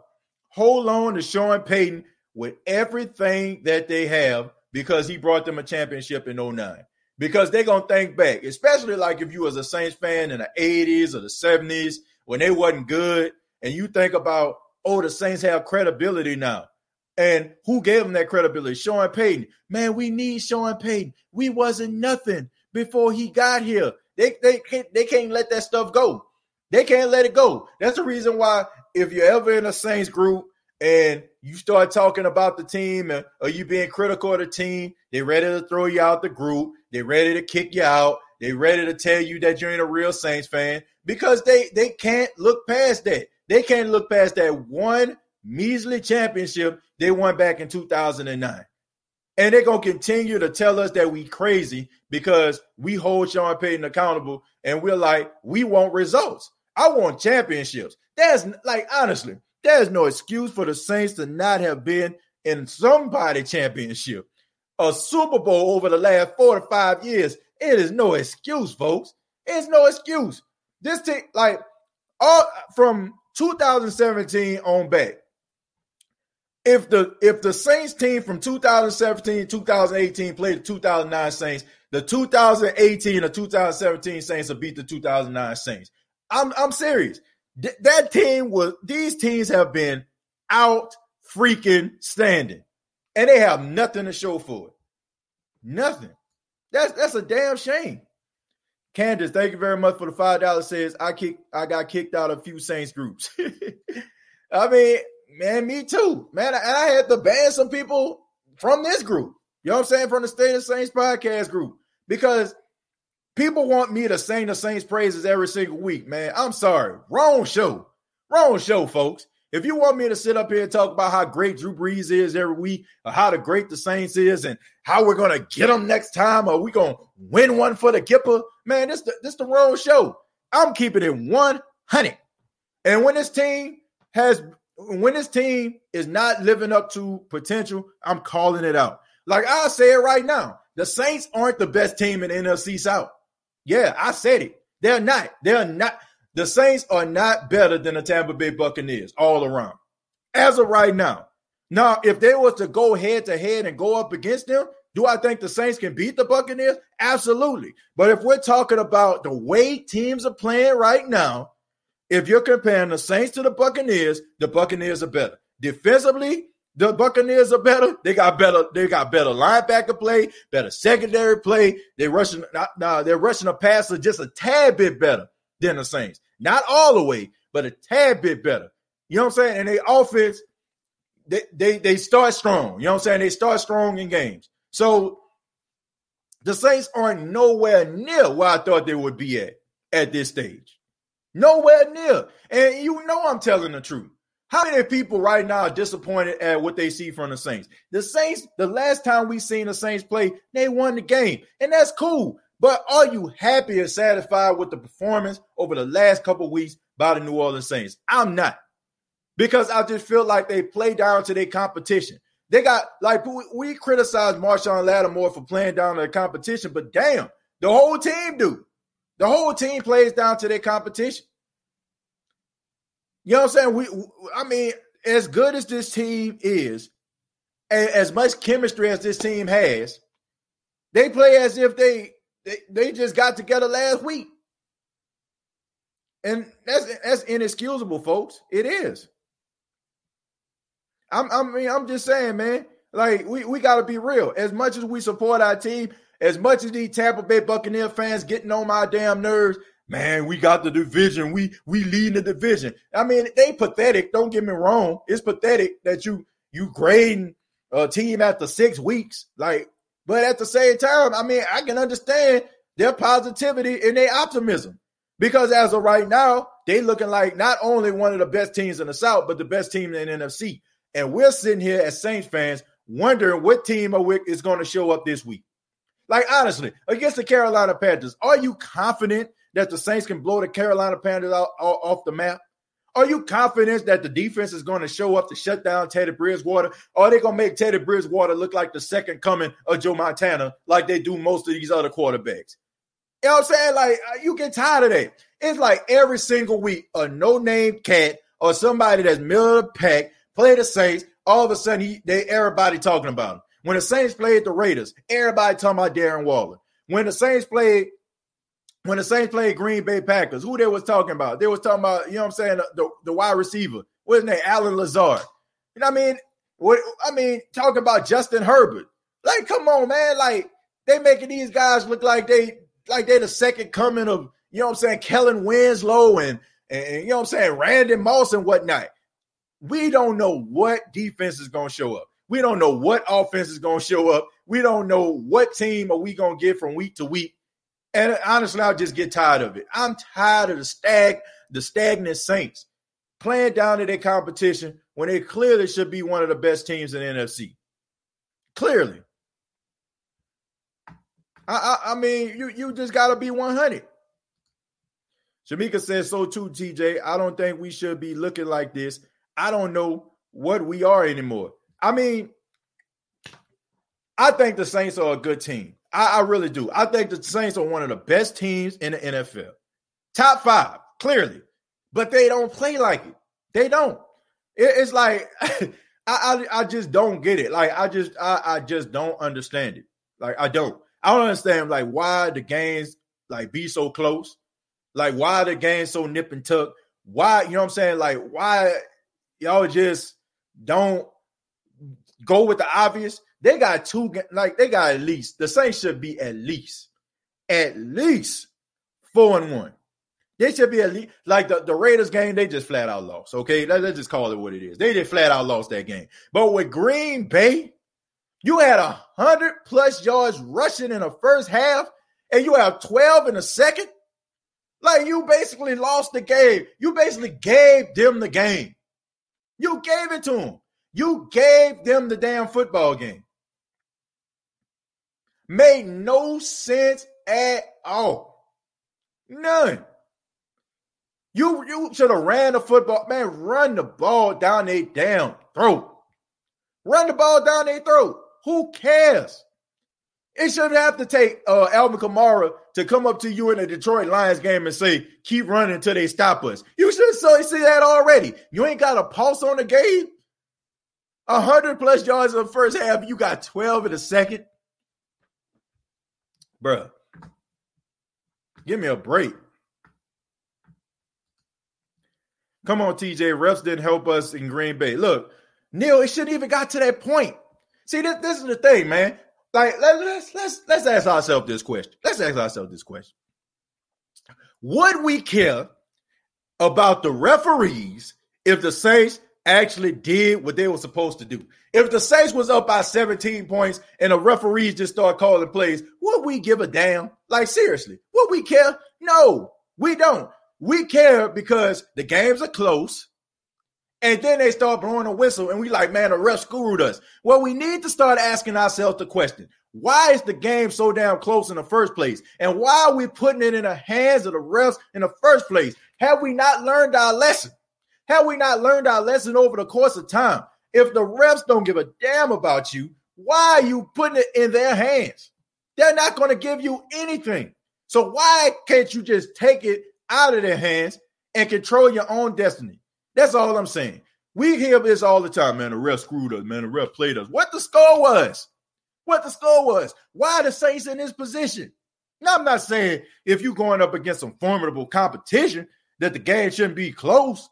hold on to Sean Payton with everything that they have because he brought them a championship in 2009. Because they're going to think back, especially like if you was a Saints fan in the 80s or the 70s when they wasn't good, and you think about, oh, the Saints have credibility now. And who gave them that credibility? Sean Payton. Man, we need Sean Payton. We wasn't nothing before he got here. They can't let that stuff go. They can't let it go. That's the reason why if you're ever in a Saints group and you start talking about the team or you being critical of the team, they're ready to throw you out the group. They're ready to kick you out. They're ready to tell you that you ain't a real Saints fan because they can't look past that. They can't look past that one measly championship they won back in 2009. And they're going to continue to tell us that we crazy because we hold Sean Payton accountable and we're like, we want results. I want championships. Honestly, there's no excuse for the Saints to not have been in somebody championship. A Super Bowl over the last 4 to 5 years. It is no excuse, folks. It's no excuse. This team, all from 2017 on back, if the Saints team from 2017 2018 played the 2009 Saints, the 2018 or 2017 Saints will beat the 2009 Saints. I'm serious. That team these teams have been out freaking standing, and they have nothing to show for it. Nothing. That's a damn shame. Candace, thank you very much for the $5. Says I got kicked out of a few Saints groups. I mean, man, me too, man. And I had to ban some people from this group. You know what I'm saying? From the State of Saints podcast group, because people want me to sing the Saints praises every single week, man. I'm sorry. Wrong show, folks. If you want me to sit up here and talk about how great Drew Brees is every week, or how the great the Saints is, and how we're going to get them next time, or we're going to win one for the Kipper, man, this the wrong show. I'm keeping it 100. And when this team is not living up to potential, I'm calling it out. Like I say it right now, the Saints aren't the best team in the NFC South. Yeah, I said it. They're not. The Saints are not better than the Tampa Bay Buccaneers all around as of right now. Now, if they was to go head-to-head and go up against them, do I think the Saints can beat the Buccaneers? Absolutely. But if we're talking about the way teams are playing right now, if you're comparing the Saints to the Buccaneers are better. Defensively, the Buccaneers are better. They got better linebacker play, better secondary play. They're rushing a passer just a tad bit better than the Saints. Not all the way, but a tad bit better. You know what I'm saying? And their offense, they start strong. You know what I'm saying? They start strong in games. So the Saints aren't nowhere near where I thought they would be at this stage. Nowhere near. And you know I'm telling the truth. How many people right now are disappointed at what they see from the Saints? The Saints, the last time we seen the Saints play, they won the game. And that's cool. But are you happy and satisfied with the performance over the last couple of weeks by the New Orleans Saints? I'm not. Because I just feel like they play down to their competition. They got, we criticize Marshawn Lattimore for playing down to the competition, but damn, the whole team do. The whole team plays down to their competition. You know what I'm saying? As good as this team is, and as much chemistry as this team has, they play as if they just got together last week. And that's inexcusable, folks. It is. I'm just saying, man, we got to be real. As much as we support our team, as much as these Tampa Bay Buccaneer fans getting on my damn nerves, man, we got the division. We leading the division. They pathetic. Don't get me wrong. It's pathetic that you grading team after 6 weeks. But at the same time, I mean, I can understand their positivity and their optimism because as of right now, they looking like not only one of the best teams in the South, but the best team in the NFC. And we're sitting here as Saints fans wondering what team is going to show up this week. Like, honestly, against the Carolina Panthers, are you confident that the Saints can blow the Carolina Panthers off the map? Are you confident that the defense is going to show up to shut down Teddy Bridgewater? Or are they going to make Teddy Bridgewater look like the second coming of Joe Montana like they do most of these other quarterbacks? You know what I'm saying? Like, you get tired of that. It's like every single week, a no-name cat or somebody that's middle of the pack play the Saints, all of a sudden everybody talking about him. When the Saints played the Raiders, everybody talking about Darren Waller. When the Saints played Green Bay Packers, who they was talking about? They was talking about, you know what I'm saying, the wide receiver. What's his name? Alan Lazard. You know what I mean? Talking about Justin Herbert. Like, come on, man. Like, they making these guys look like they the second coming of, you know what I'm saying, Kellen Winslow and you know what I'm saying, Randy Moss and whatnot. We don't know what defense is going to show up. We don't know what offense is going to show up. We don't know what team are we going to get from week to week. And honestly, I'll just get tired of it. I'm tired of the stagnant Saints playing down to their competition when they clearly should be one of the best teams in the NFC. Clearly. I mean, you just got to be 100. Shamika says so too, TJ. I don't think we should be looking like this. I don't know what we are anymore. I mean, I think the Saints are a good team. I really do. I think the Saints are one of the best teams in the NFL. Top 5, clearly. But they don't play like it. They don't. It's like I just don't get it. Like I just don't understand it. Like I don't understand like why the games like be so close. Like why the games so nip and tuck. Why, you know what I'm saying? Like why y'all just don't go with the obvious. They got at least, the Saints should be at least 4-1. They should be at least, like the Raiders game, they just flat out lost, okay? Let's just call it what it is. They just flat out lost that game. But with Green Bay, you had 100+ yards rushing in the first half, and you have 12 in the second. Like, you basically lost the game. You basically gave them the game. You gave it to them. You gave them the damn football game. Made no sense at all. None. You should have ran the football. Man, run the ball down their damn throat. Run the ball down their throat. Who cares? It shouldn't have to take Alvin Kamara to come up to you in a Detroit Lions game and say, keep running until they stop us. You should see that already. You ain't got a pulse on the game. 100+ yards in the first half. You got 12 in the second. Bruh, give me a break. Come on, TJ. Refs didn't help us in Green Bay. Look, Neil, it shouldn't even got to that point. See, this is the thing, man. Like, let's ask ourselves this question. Would we care about the referees if the Saints actually did what they were supposed to do? If the Saints was up by 17 points and the referees just start calling plays, would we give a damn? Like, seriously, would we care? No, we don't. We care because the games are close, and then they start blowing a whistle, and we like, man, the ref screwed us. Well, we need to start asking ourselves the question, why is the game so damn close in the first place? And why are we putting it in the hands of the refs in the first place? Have we not learned our lesson? Have we not learned our lesson over the course of time? If the refs don't give a damn about you, why are you putting it in their hands? They're not going to give you anything. So why can't you just take it out of their hands and control your own destiny? That's all I'm saying. We hear this all the time, man. The ref screwed us, man. The ref played us. What the score was. Why are the Saints in this position? Now, I'm not saying if you're going up against some formidable competition that the game shouldn't be close.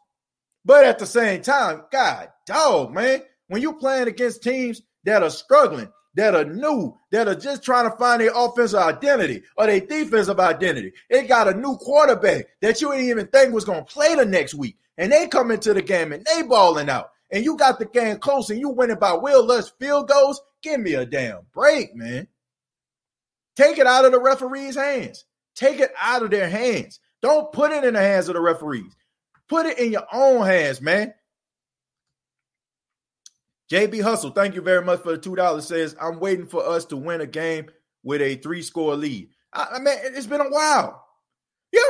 But at the same time, God, dog, man, when you're playing against teams that are struggling, that are new, that are just trying to find their offensive identity or their defensive identity, they got a new quarterback that you didn't even think was going to play the next week. And they come into the game and they balling out. and you got the game close and you winning by Will Lutz field goals, give me a damn break, man. Take it out of the referees' hands. Take it out of their hands. Don't put it in the hands of the referees. Put it in your own hands, man. JB Hustle, thank you very much for the $2. Says, I'm waiting for us to win a game with a 3-score lead. I mean, it's been a while. You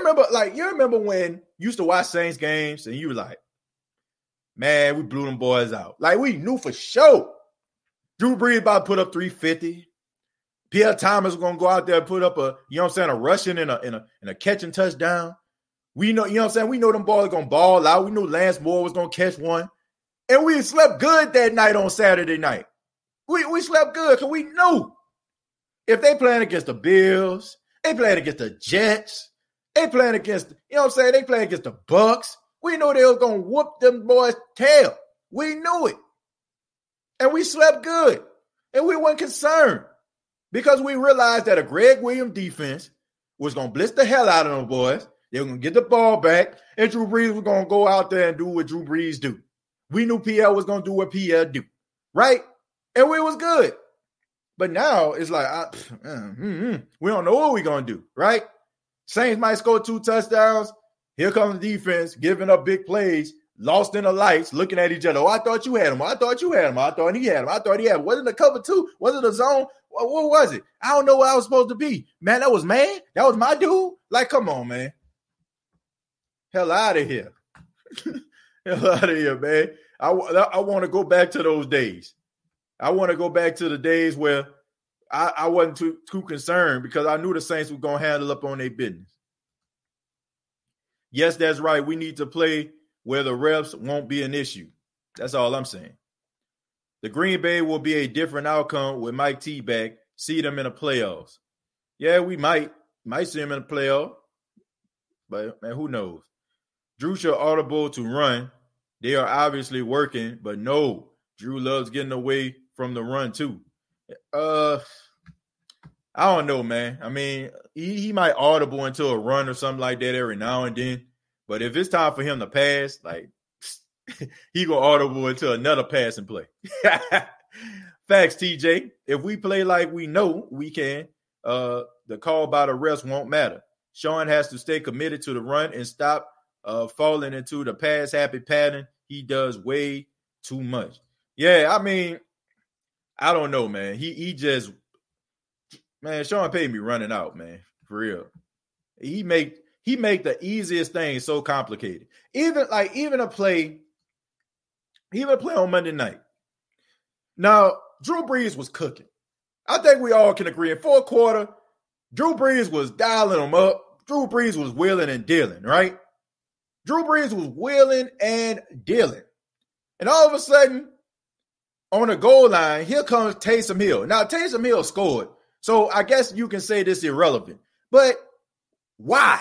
remember when you used to watch Saints games and you were like, man, we blew them boys out. Like, we knew for sure Drew Brees about to put up 350. Pierre Thomas was going to go out there and put up a rushing and a catching touchdown. We know, we know them boys are going to ball out. We knew Lance Moore was going to catch one. And we slept good that night on Saturday night. We slept good because we knew if they playing against the Bills, they playing against the Jets, they playing against, they playing against the Bucks. We knew they was going to whoop them boys' tail. We knew it. And we slept good. And we weren't concerned because we realized that a Greg Williams defense was going to blitz the hell out of them boys. They were going to get the ball back, and Drew Brees was going to go out there and do what Drew Brees do. We knew Pierre was going to do what Pierre do, right? And we was good. But now it's like, we don't know what we're going to do, right? Saints might score 2 touchdowns. Here comes the defense, giving up big plays, lost in the lights, looking at each other. Oh, I thought you had him. I thought you had him. I thought he had him. I thought he had him. Was it the cover 2? Was it a zone? What was it? I don't know what I was supposed to be. Man, that was man. That was my dude. Like, come on, man. Hell out of here. Hell out of here, man. I want to go back to those days. I want to go back to the days where I wasn't too concerned because I knew the Saints were going to handle up on their business. Yes, that's right. We need to play where the refs won't be an issue. That's all I'm saying. The Green Bay will be a different outcome with Mike T back. See them in the playoffs. Yeah, we might see them in the playoff. But, man, who knows? Drew should audible to run. They are obviously working, but no, Drew loves getting away from the run too. I don't know, man. I mean, he might audible into a run or something like that every now and then. But if it's time for him to pass, like, he gonna audible into another passing play. Facts, TJ. If we play like we know we can, the call by the refs won't matter. Sean has to stay committed to the run and stop falling into the pass-happy pattern. He does way too much. Yeah, I mean, I don't know, man. He just, man, Sean Payton be running out, man, for real. He make the easiest thing so complicated. Even a play on Monday night. Now, Drew Brees was cooking. I think we all can agree. In fourth quarter, Drew Brees was dialing them up. Drew Brees was wheeling and dealing, right? Drew Brees was wheeling and dealing. And all of a sudden, on the goal line, here comes Taysom Hill. Now, Taysom Hill scored. So I guess you can say this is irrelevant. But why?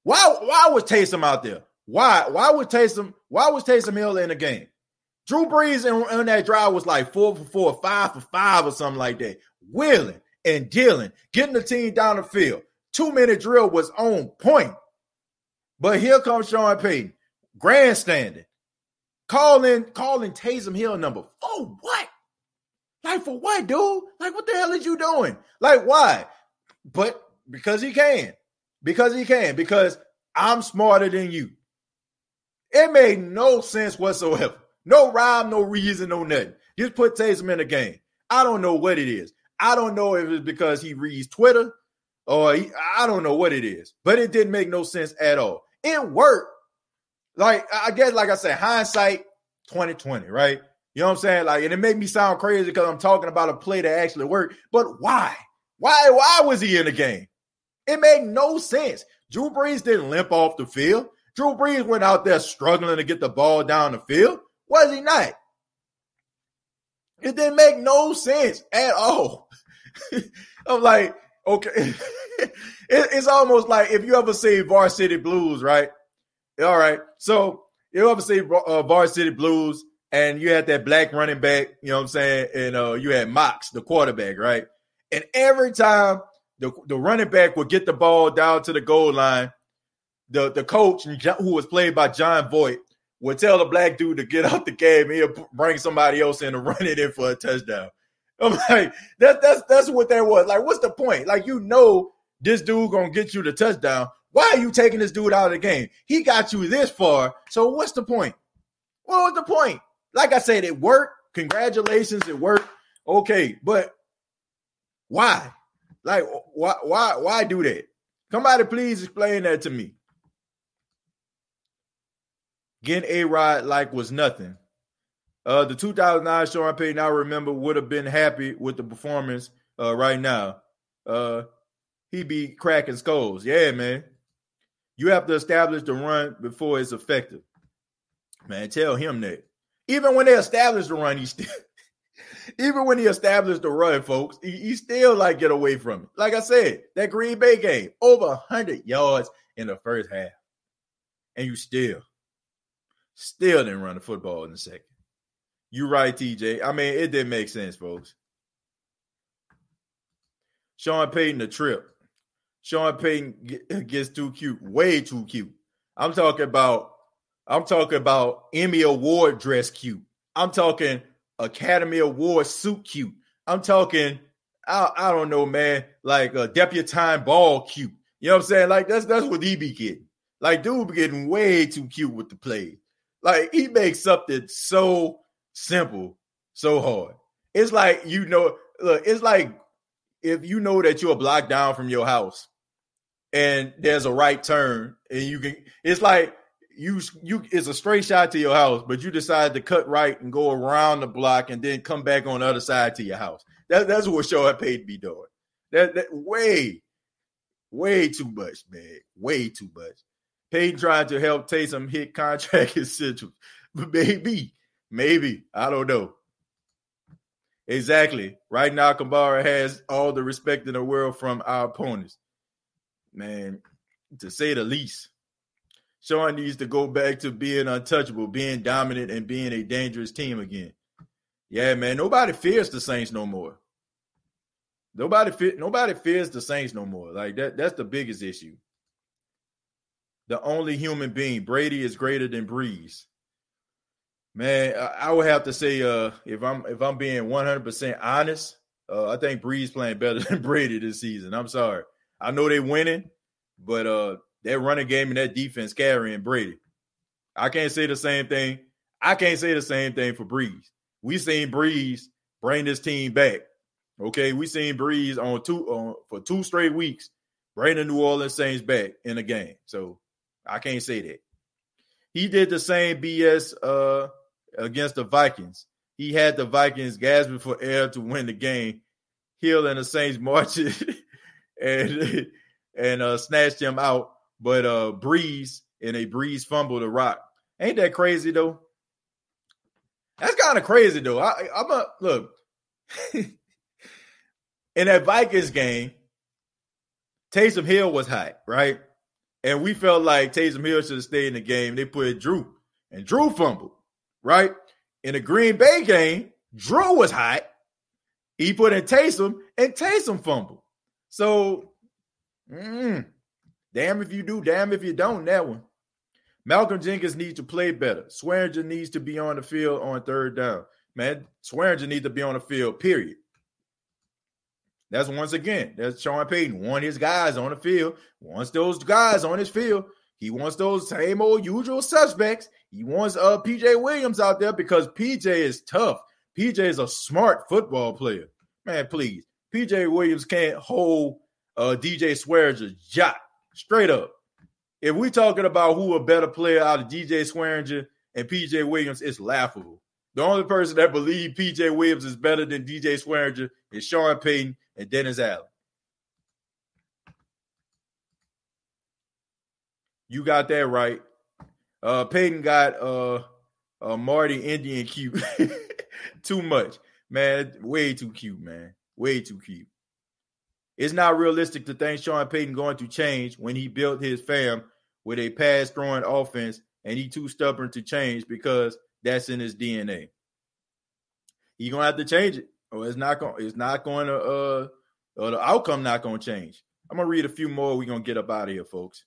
Why was Taysom out there? Why was Taysom Hill in the game? Drew Brees on that drive was like 4 for 4, 5 for 5 or something like that. Wheeling and dealing, getting the team down the field. 2-minute drill was on point. But here comes Sean Payton, grandstanding, calling Taysom Hill number 4. What? Like, for what, dude? Like, what the hell is you doing? Like, why? But because he can. Because I'm smarter than you. It made no sense whatsoever. No rhyme, no reason, no nothing. Just put Taysom in the game. I don't know what it is. I don't know if it's because he reads Twitter or I don't know what it is. But it didn't make no sense at all. It worked. Like, I guess, like I said, hindsight 2020, right? You know what I'm saying? Like, and it made me sound crazy because I'm talking about a play that actually worked. But why? Why was he in the game? It made no sense. Drew Brees didn't limp off the field. Drew Brees went out there struggling to get the ball down the field. Was he not? It didn't make no sense at all. I'm like, okay. It's almost like if you ever see Varsity Blues, right? All right. So you ever see Varsity Blues and you had that black running back, you know what I'm saying? And you had Mox, the quarterback, right? And every time the running back would get the ball down to the goal line, the coach, who was played by John Voight, would tell a black dude to get out the game and he'll bring somebody else in and run it in for a touchdown. I'm like, that's what that was. Like, what's the point? Like, this dude gonna get you the touchdown. Why are you taking this dude out of the game? He got you this far. So what's the point? What was the point? Like I said, it worked. Congratulations, it worked. Okay, but why? Like, why do that? Somebody please explain that to me. Getting A-Rod like was nothing. The 2009 Sean Payton, I remember, would have been happy with the performance right now. He'd be cracking skulls. Yeah, man. You have to establish the run before it's effective. Man, tell him that. Even when they established the run, even when he established the run, folks, he still like get away from it. Like I said, that Green Bay game, over 100 yards in the first half. And you still didn't run the football in the second. You right, TJ. I mean, it didn't make sense, folks. Sean Payton, the trip. Sean Payton gets too cute, way too cute. I'm talking about Emmy Award dress cute. I'm talking Academy Award suit cute. I'm talking, I don't know, man, like a debutante ball cute. You know what I'm saying? Like, that's what he be getting. Like, dude be getting way too cute with the play. Like, he makes something so simple so hard. It's like, it's like if you know that you're blocked down from your house and there's a right turn and it's like it's a straight shot to your house, but you decide to cut right and go around the block and then come back on the other side to your house. That's what Sean Payton be doing. That way too much, man. Way too much. Payton trying to help Taysom hit contract essentials. Maybe. I don't know. Exactly. Right now, Kamara has all the respect in the world from our opponents. Man, to say the least. Sean needs to go back to being untouchable, being dominant, and being a dangerous team again. Yeah, man, nobody fears the Saints no more. Nobody fears the Saints no more. Like, that's the biggest issue. The only human being. Brady is greater than Breeze. Man, I would have to say, if I'm being 100% honest, I think Breeze playing better than Brady this season. I'm sorry. I know they winning, but that running game and that defense carrying Brady. I can't say the same thing. I can't say the same thing for Breeze. We seen Breeze bring this team back. Okay, we seen Breeze for 2 straight weeks bring the New Orleans Saints back in a game. So I can't say that. He did the same BS against the Vikings. He had the Vikings gasping for air to win the game. Hill and the Saints marching and snatched him out. But Breeze fumbled the rock. Ain't that crazy though? That's kind of crazy though. Look. In that Vikings game, Taysom Hill was hot, right? And we felt like Taysom Hill should have stayed in the game. They put Drew, and Drew fumbled, right? In the Green Bay game, Drew was hot. He put in Taysom, and Taysom fumbled. So, damn if you do, damn if you don't, that one. Malcolm Jenkins needs to play better. Swearinger needs to be on the field on third down. Man, Swearinger needs to be on the field, period. That's Sean Payton. Want his guys on the field. Wants those guys on his field. He wants those same old usual suspects. He wants PJ Williams out there because PJ is tough. PJ is a smart football player. Man, please. PJ Williams can't hold DJ Swearinger's jot. Straight up. If we're talking about who a better player out of DJ Swearinger and PJ Williams, it's laughable. The only person that believes PJ Williams is better than DJ Swearinger is Sean Payton and Dennis Allen. You got that right. Payton got Marty Indian cute. Too much. Man, way too cute, man. Way too cute. It's not realistic to think Sean Payton going to change when he built his fam with a pass-throwing offense, and he too stubborn to change because that's in his DNA. He's gonna have to change it, or the outcome not gonna change. I'm gonna read a few more. We're gonna get up out of here, folks.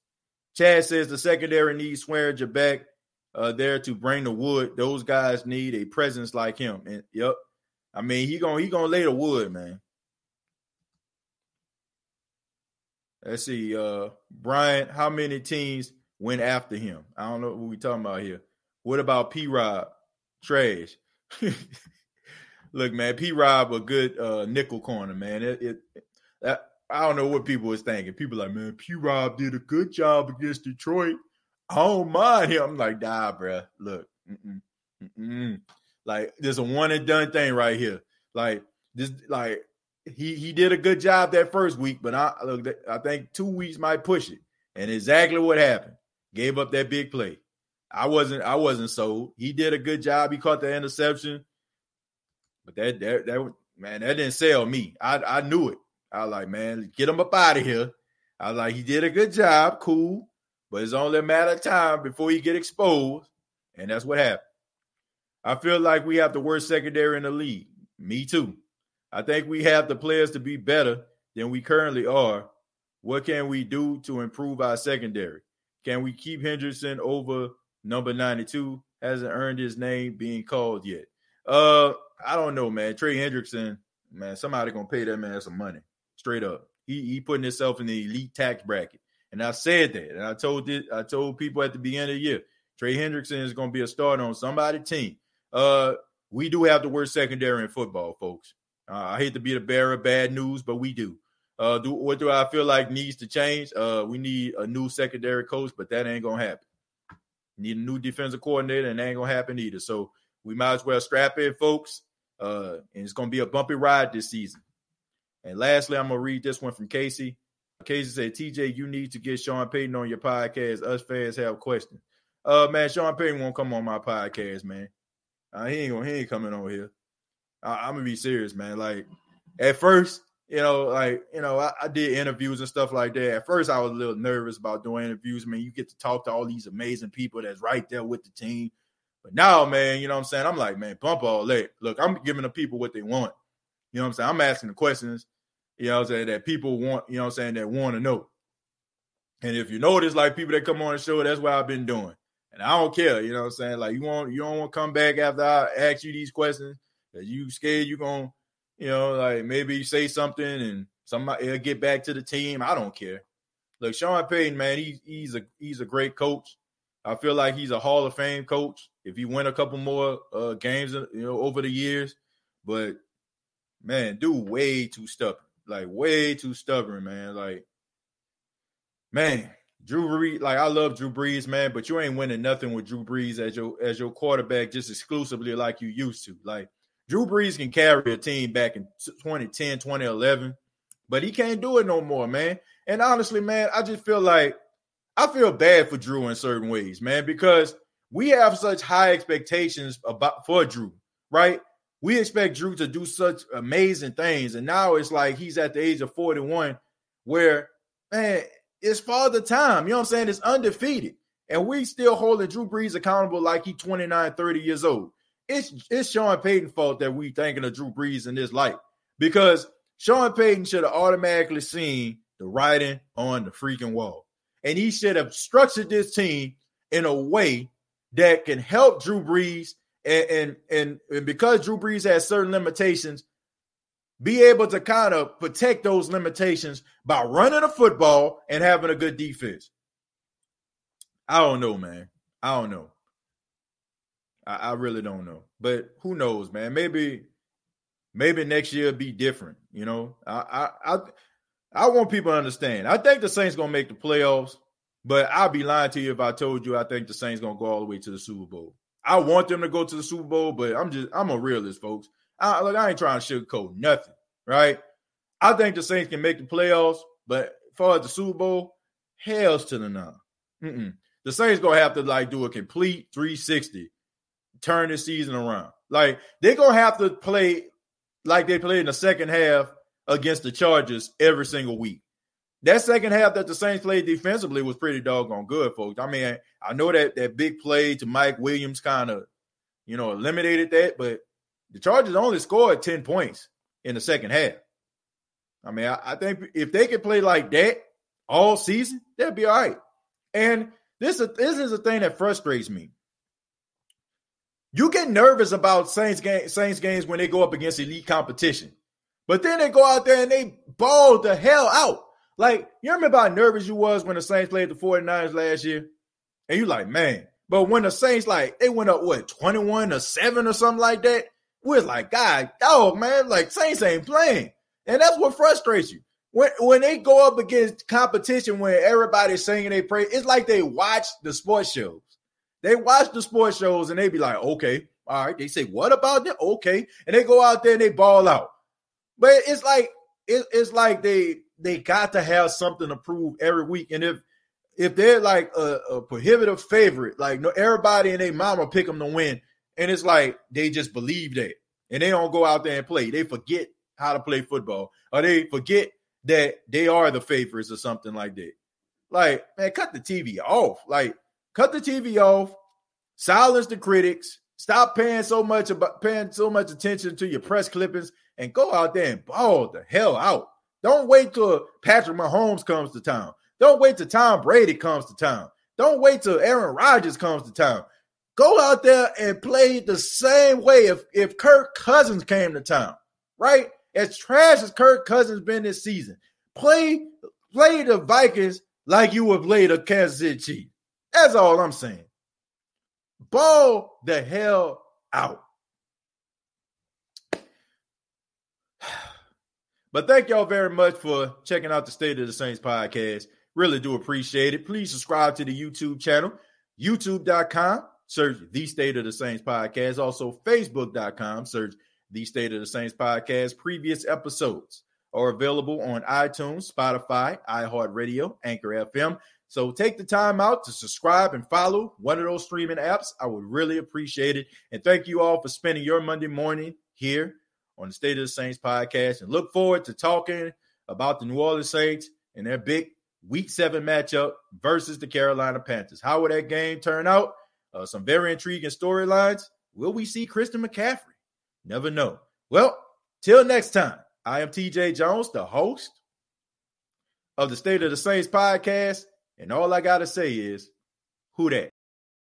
Chad says the secondary needs Swearinger back. there to bring the wood. Those guys need a presence like him. And yep, I mean he gonna lay the wood, man. Let's see, Brian. How many teams went after him? I don't know what we talking about here. What about P-Rob? Trash. Look, man, P-Rob a good nickel corner, man. I don't know what people was thinking. People like, man, P-Rob did a good job against Detroit. I don't mind him. I'm like, nah, bro. Look, like there's a one and done thing right here. Like this, like he did a good job that first week, but I think 2 weeks might push it. And exactly what happened. Gave up that big play. I wasn't sold. He did a good job. He caught the interception. But that didn't sell me. I knew it. I was like, man, get him up out of here. I was like, he did a good job, cool, but it's only a matter of time before he get exposed, and that's what happened. I feel like we have the worst secondary in the league. Me too. I think we have the players to be better than we currently are. What can we do to improve our secondary? Can we keep Hendrickson over number 92? Hasn't earned his name being called yet. I don't know, man. Trey Hendrickson, man, somebody gonna pay that man some money. Straight up. He putting himself in the elite tax bracket. And I said that. And I told people at the beginning of the year, Trey Hendrickson is gonna be a starter on somebody's team. We do have the worst secondary in football, folks. I hate to be the bearer of bad news, but we do. What do I feel like needs to change? We need a new secondary coach, but that ain't gonna happen. Need a new defensive coordinator, and that ain't gonna happen either. So we might as well strap in, folks. And it's gonna be a bumpy ride this season. And lastly, I'm going to read this one from Casey. Casey said, TJ, you need to get Sean Payton on your podcast. Us fans have questions. Man, Sean Payton won't come on my podcast, man. He ain't coming on here. I'm going to be serious, man. Like, at first, I did interviews and stuff like that. At first, I was a little nervous about doing interviews. Man, you get to talk to all these amazing people that's right there with the team. But now, man, you know what I'm saying? I'm like, man, bump all that. Look, I'm giving the people what they want. You know what I'm saying? I'm asking the questions, you know what I'm saying, that people want, you know what I'm saying, that want to know. And if you notice, like, people that come on the show, that's what I've been doing. And I don't care, you know what I'm saying? Like, you don't want to come back after I ask you these questions because you scared you're going to, like, maybe say something and somebody will get back to the team. I don't care. Look, Sean Payton, man, he's a great coach. I feel like he's a Hall of Fame coach if he win a couple more games, over the years. But, man, dude, way too stubborn. Like, way too stubborn, man. Like, man, Drew Brees, like, I love Drew Brees, man, but you ain't winning nothing with Drew Brees as your quarterback just exclusively like you used to. Like, Drew Brees can carry a team back in 2010, 2011, but he can't do it no more, man. And honestly, man, I just feel like I feel bad for Drew in certain ways, man, because we have such high expectations for Drew, right? We expect Drew to do such amazing things. And now it's like he's at the age of 41 where, man, it's father time. You know what I'm saying? It's undefeated. And we still holding Drew Brees accountable like he's 29, 30 years old. It's Sean Payton's fault that we thinking of Drew Brees in this light. Because Sean Payton should have automatically seen the writing on the freaking wall. And he should have structured this team in a way that can help Drew Brees and because Drew Brees has certain limitations, be able to kind of protect those limitations by running the football and having a good defense. I don't know, man. I don't know. I really don't know. But who knows, man? Maybe next year will be different, I want people to understand. I think the Saints going to make the playoffs, but I'd be lying to you if I told you I think the Saints going to go all the way to the Super Bowl. I want them to go to the Super Bowl, but I'm a realist, folks. I ain't trying to sugarcoat nothing, right? I think the Saints can make the playoffs, but as far as the Super Bowl, hell's to the no. The Saints going to have to, do a complete 360, turn this season around. Like, they're going to have to play like they played in the second half against the Chargers every single week. That second half that the Saints played defensively was pretty doggone good, folks. I mean, I know that big play to Mike Williams kind of, eliminated that, but the Chargers only scored 10 points in the second half. I mean, I think if they could play like that all season, that'd be all right. And this is a thing that frustrates me. You get nervous about Saints games when they go up against elite competition. But then they go out there and they ball the hell out. Like, you remember how nervous you was when the Saints played the 49ers last year? And you like, man. But when the Saints, like, they went up, 21-7 or something like that? We're like, God, dog, man. Like, Saints ain't playing. And that's what frustrates you. When they go up against competition where everybody's singing they praise, it's like they watch the sports shows. They watch the sports shows and they be like, okay, all right. They say, what about them? Okay. And they go out there and they ball out. But it's like they got to have something to prove every week. And if they're like a prohibitive favorite, like everybody and their mama pick them to win, and it's like they just believe that. And they don't go out there and play. They forget how to play football. Or they forget that they are the favorites or something like that. Like, man, cut the TV off. Like, cut the TV off. Silence the critics. Stop paying so much attention to your press clippings and go out there and ball the hell out. Don't wait till Patrick Mahomes comes to town. Don't wait till Tom Brady comes to town. Don't wait till Aaron Rodgers comes to town. Go out there and play the same way if Kirk Cousins came to town, right? As trash as Kirk Cousins been this season, play the Vikings like you would play the Kansas City Chiefs. That's all I'm saying. Ball the hell out. But thank y'all very much for checking out the State of the Saints podcast. Really do appreciate it. Please subscribe to the YouTube channel, youtube.com. Search The State of the Saints podcast. Also, facebook.com. Search The State of the Saints podcast. Previous episodes are available on iTunes, Spotify, iHeartRadio, Anchor FM. So take the time out to subscribe and follow one of those streaming apps. I would really appreciate it. And thank you all for spending your Monday morning here on the State of the Saints podcast. And look forward to talking about the New Orleans Saints and their big Week 7 matchup versus the Carolina Panthers. How will that game turn out? Some very intriguing storylines. Will we see Christian McCaffrey? Never know. Well, till next time, I am TJ Jones, the host of the State of the Saints podcast. And all I got to say is, who dat?